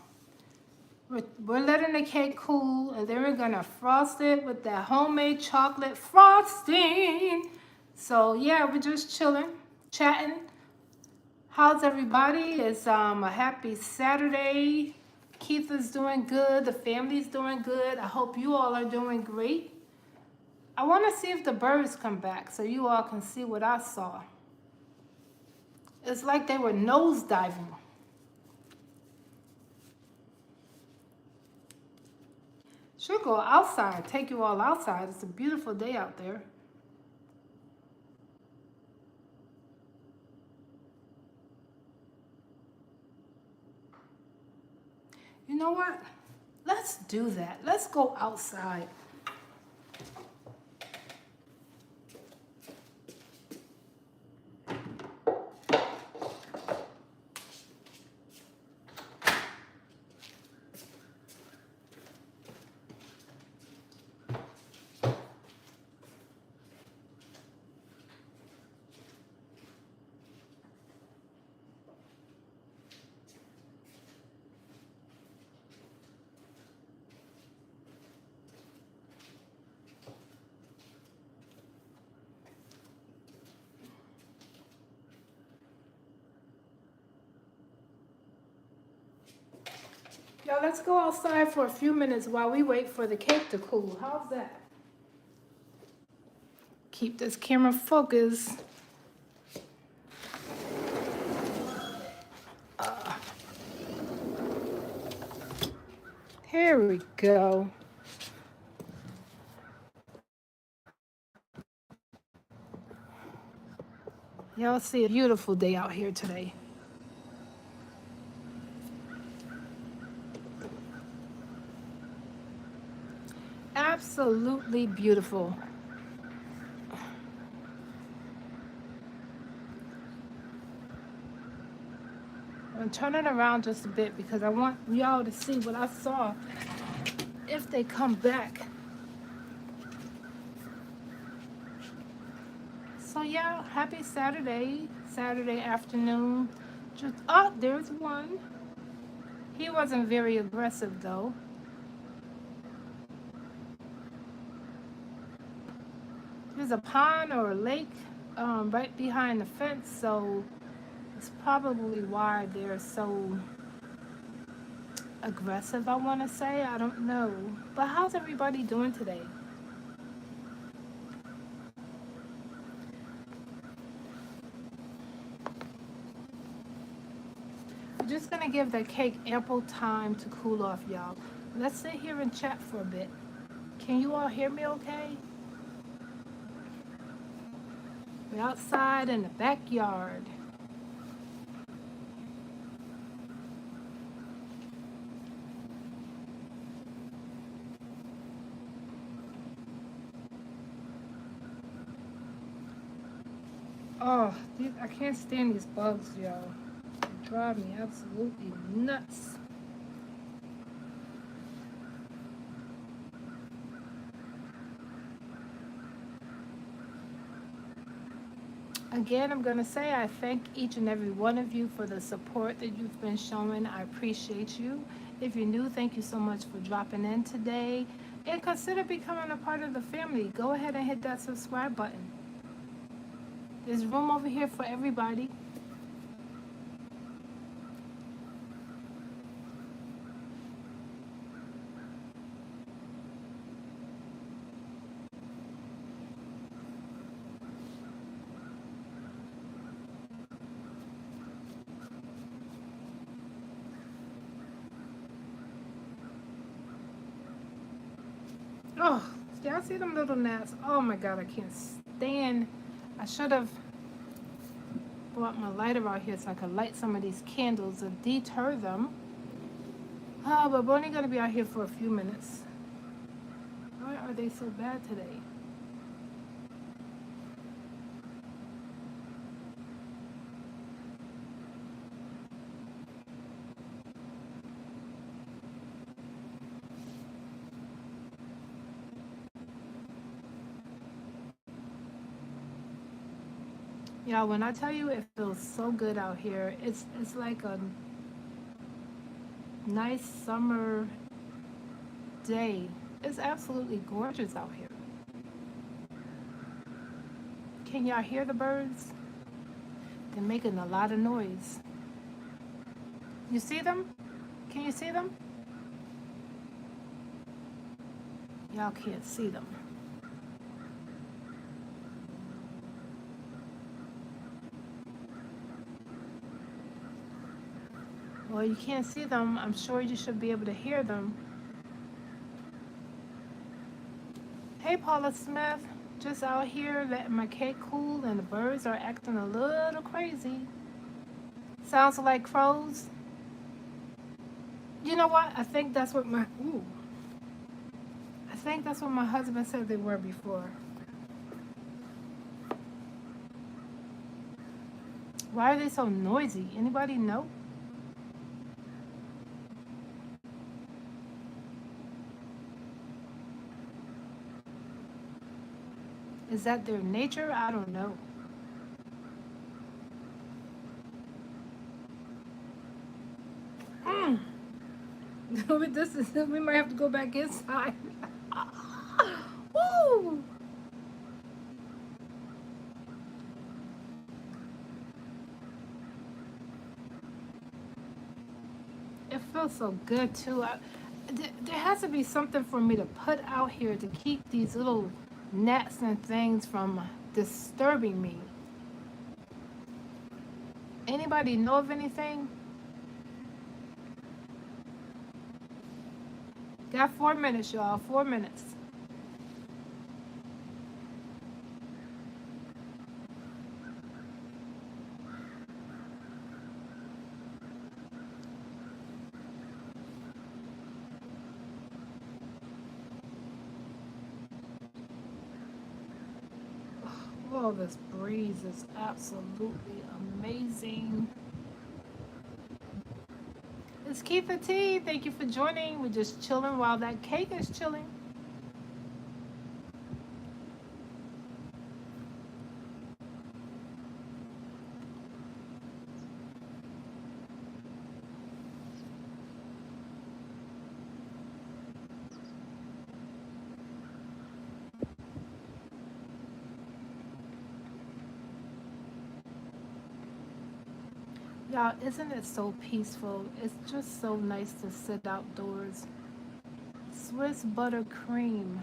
We're letting the cake cool, and then we're gonna frost it with that homemade chocolate frosting. So yeah, we're just chilling, chatting. How's everybody? It's a happy Saturday. Kietha's doing good. The family's doing good. I hope you all are doing great. I want to see if the birds come back so you all can see what I saw. It's like they were nose diving. Should go outside, take you all outside. It's a beautiful day out there. You know what? Let's do that. Let's go outside. Y'all, let's go outside for a few minutes while we wait for the cake to cool. How's that? Keep this camera focused. Here we go. Y'all see a beautiful day out here today. Absolutely beautiful. I'm gonna turn it around just a bit because I want y'all to see what I saw if they come back. So yeah, happy Saturday afternoon. Just, oh, there's one. He wasn't very aggressive though. There's a pond or a lake right behind the fence, so it's probably why they're so aggressive, I want to say. I don't know. But how's everybody doing today? I'm just going to give the cake ample time to cool off, y'all. Let's sit here and chat for a bit. Can you all hear me okay? We're outside in the backyard. Oh, I can't stand these bugs, y'all. They drive me absolutely nuts. Again, I'm going to say I thank each and every one of you for the support that you've been showing. I appreciate you. If you're new, thank you so much for dropping in today. And consider becoming a part of the family. Go ahead and hit that subscribe button. There's room over here for everybody. Oh, y'all see them little gnats? Oh my God, I can't stand. I should have brought my lighter out here so I could light some of these candles and deter them. Oh, but we're only going to be out here for a few minutes. Why are they so bad today? Yeah, when I tell you it feels so good out here, it's like a nice summer day. It's absolutely gorgeous out here. Can y'all hear the birds? They're making a lot of noise. You see them? Can you see them? Y'all can't see them. Well, you can't see them. I'm sure you should be able to hear them. Hey, Paula Smith. Just out here letting my cake cool and the birds are acting a little crazy. Sounds like crows. You know what? I think that's what my husband said they were before. Why are they so noisy? Anybody know? Is that their nature? I don't know. We might have to go back inside. Woo! It feels so good too. There has to be something for me to put out here to keep these little gnats and things from disturbing me. Anybody know of anything? Got 4 minutes, y'all. 4 minutes. Oh, this breeze is absolutely amazing. It's Kietha T. Thank you for joining. We're just chilling while that cake is chilling. Y'all, isn't it so peaceful? It's just so nice to sit outdoors. Swiss buttercream.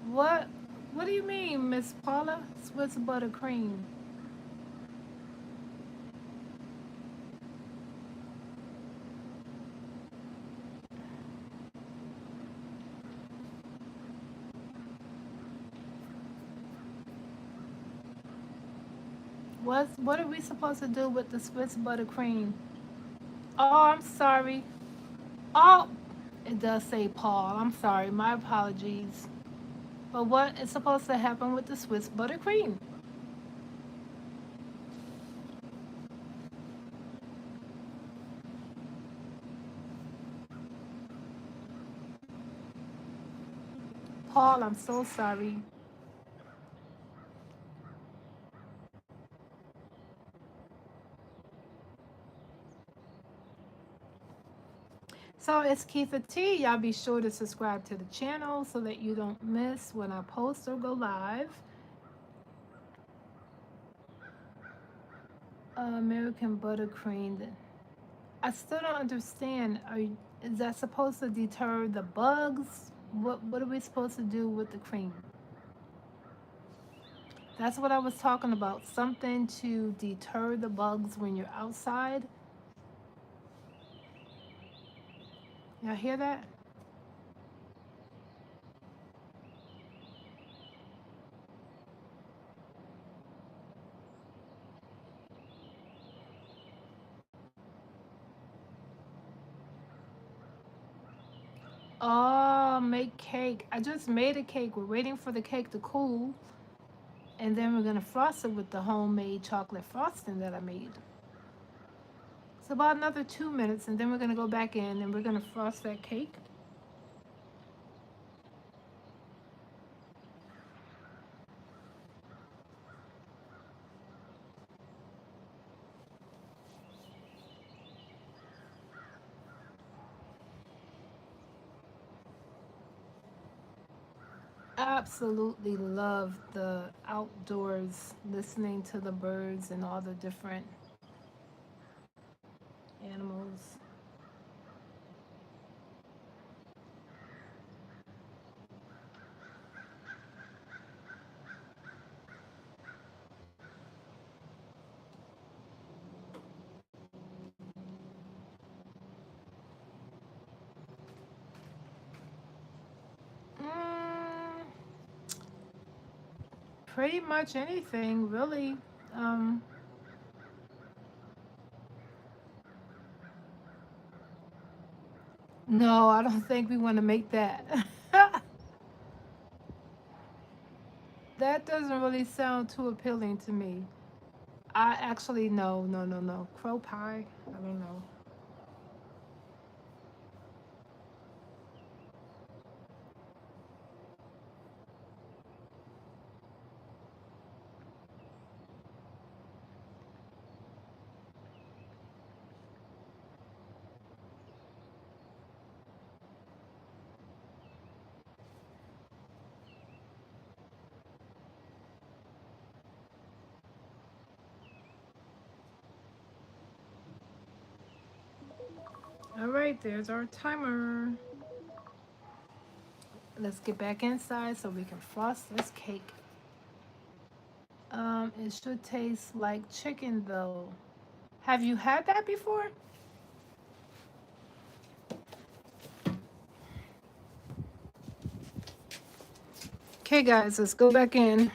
What? What do you mean, Miss Paula? Swiss buttercream. What are we supposed to do with the Swiss buttercream? Oh, I'm sorry. Oh, it does say Paul. I'm sorry. My apologies. But what is supposed to happen with the Swiss buttercream? Paul, I'm so sorry. So it's Keitha T. Y'all be sure to subscribe to the channel so that you don't miss when I post or go live. American buttercream. I still don't understand. Is that supposed to deter the bugs? What are we supposed to do with the cream? That's what I was talking about. Something to deter the bugs when you're outside. Y'all hear that? Oh, make cake. I just made a cake. We're waiting for the cake to cool. And then we're going to frost it with the homemade chocolate frosting that I made. It's about another 2 minutes, and then we're going to go back in and we're going to frost that cake. Absolutely love the outdoors, listening to the birds and all the different animals. Mm, pretty much anything, really. Um, no, I don't think we want to make that. That doesn't really sound too appealing to me. I actually, no, no, no, no. Crow pie? I don't know. All right, there's our timer. Let's get back inside so we can frost this cake. It should taste like chicken though. Have you had that before? Okay guys, let's go back in.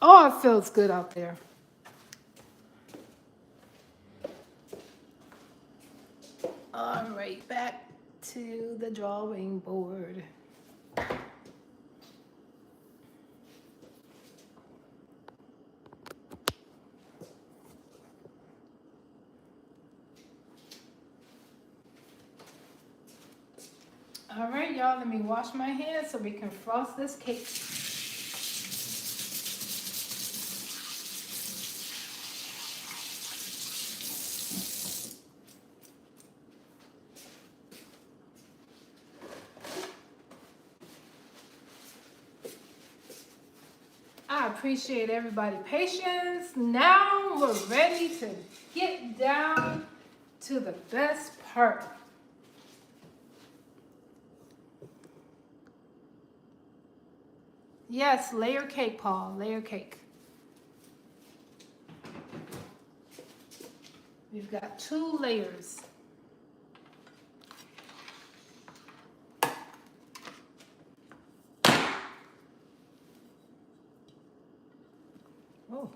Oh, it feels good out there. All right, back to the drawing board. All right, y'all, let me wash my hands so we can frost this cake. I appreciate everybody's patience. Now we're ready to get down to the best part. Yes, layer cake, Paul, layer cake. We've got 2 layers. Oh.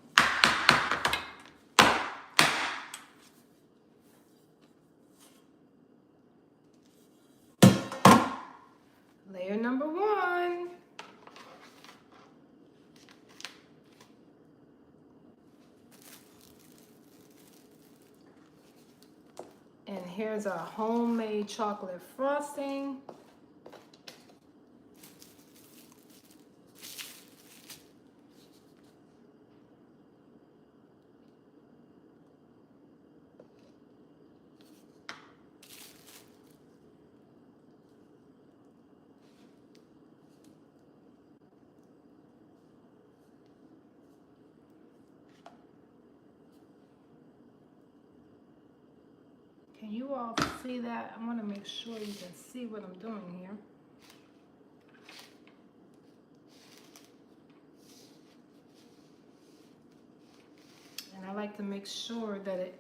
Layer number 1. And here's our homemade chocolate frosting. Can you all see that? I want to make sure you can see what I'm doing here. And I like to make sure that it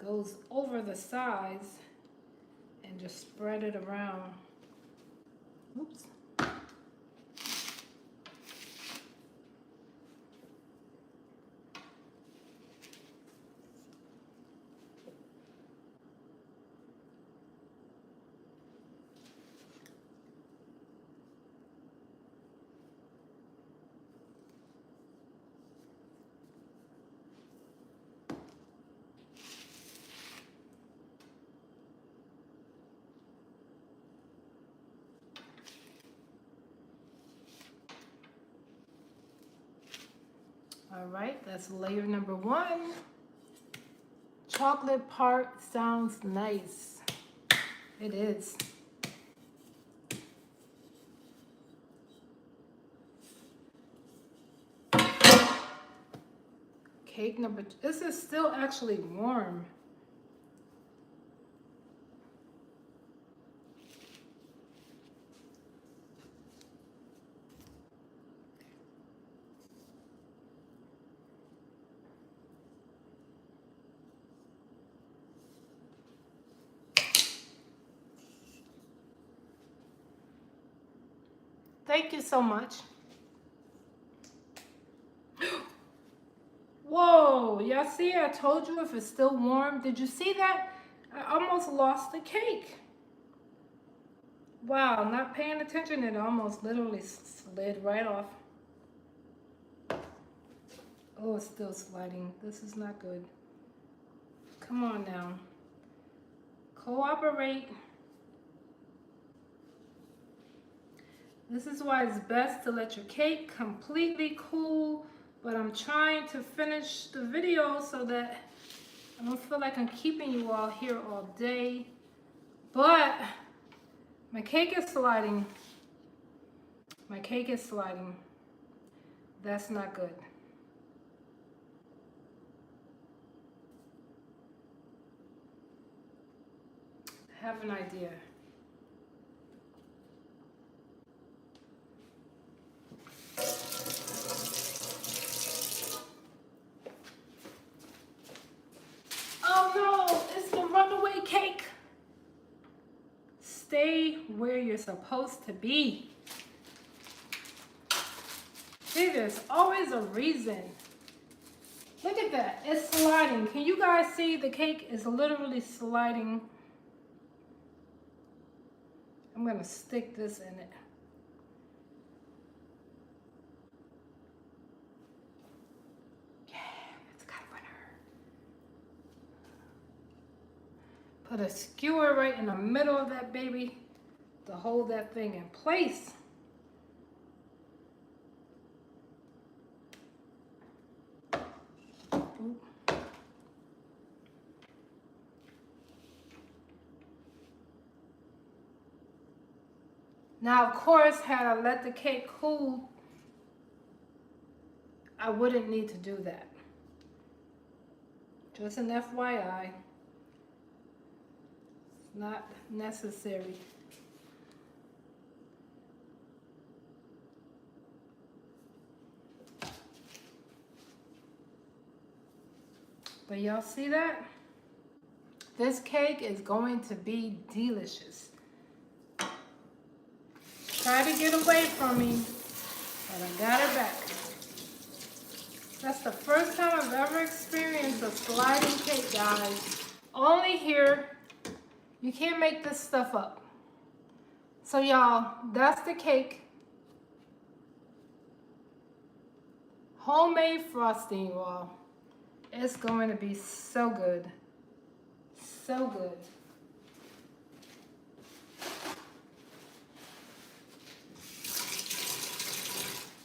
goes over the sides and just spread it around. Oops. All right, that's layer number 1. Chocolate part sounds nice. It is. Cake number 2. This is still actually warm. Thank you so much. Whoa, y'all see, I told you if it's still warm. Did you see that? I almost lost the cake. Wow, not paying attention, it almost literally slid right off. Oh, it's still sliding. This is not good. Come on now. Cooperate. This is why it's best to let your cake completely cool, but I'm trying to finish the video so that I don't feel like I'm keeping you all here all day. But my cake is sliding. My cake is sliding. That's not good. have an idea. Oh no, it's the runaway cake. Stay where you're supposed to be. See, there's always a reason. Look at that, it's sliding. Can you guys see the cake is literally sliding? I'm gonna stick this in it. Yeah, it's got a winner. Put a skewer right in the middle of that baby to hold that thing in place. Now, of course, had I let the cake cool, I wouldn't need to do that. Just an FYI. It's not necessary. But y'all see that? This cake is going to be delicious. Try to get away from me, but I got her back. That's the first time I've ever experienced a sliding cake, guys. Only here. You can't make this stuff up. So y'all, that's the cake. Homemade frosting, you all. It's going to be so good. So good.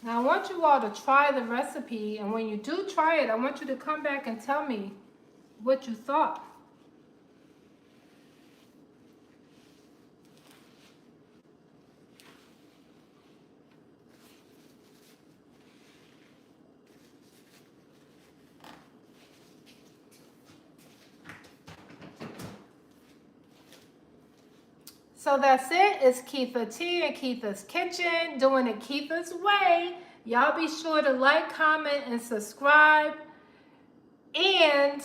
Now I want you all to try the recipe, and when you do try it, I want you to come back and tell me what you thought. So that's it. It's Kietha T and Kietha's Kitchen, doing it Kietha's way. Y'all be sure to like, comment, and subscribe. And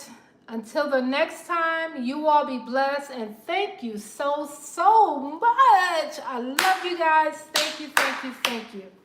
until the next time, you all be blessed. And thank you so much. I love you guys. Thank you, thank you, thank you.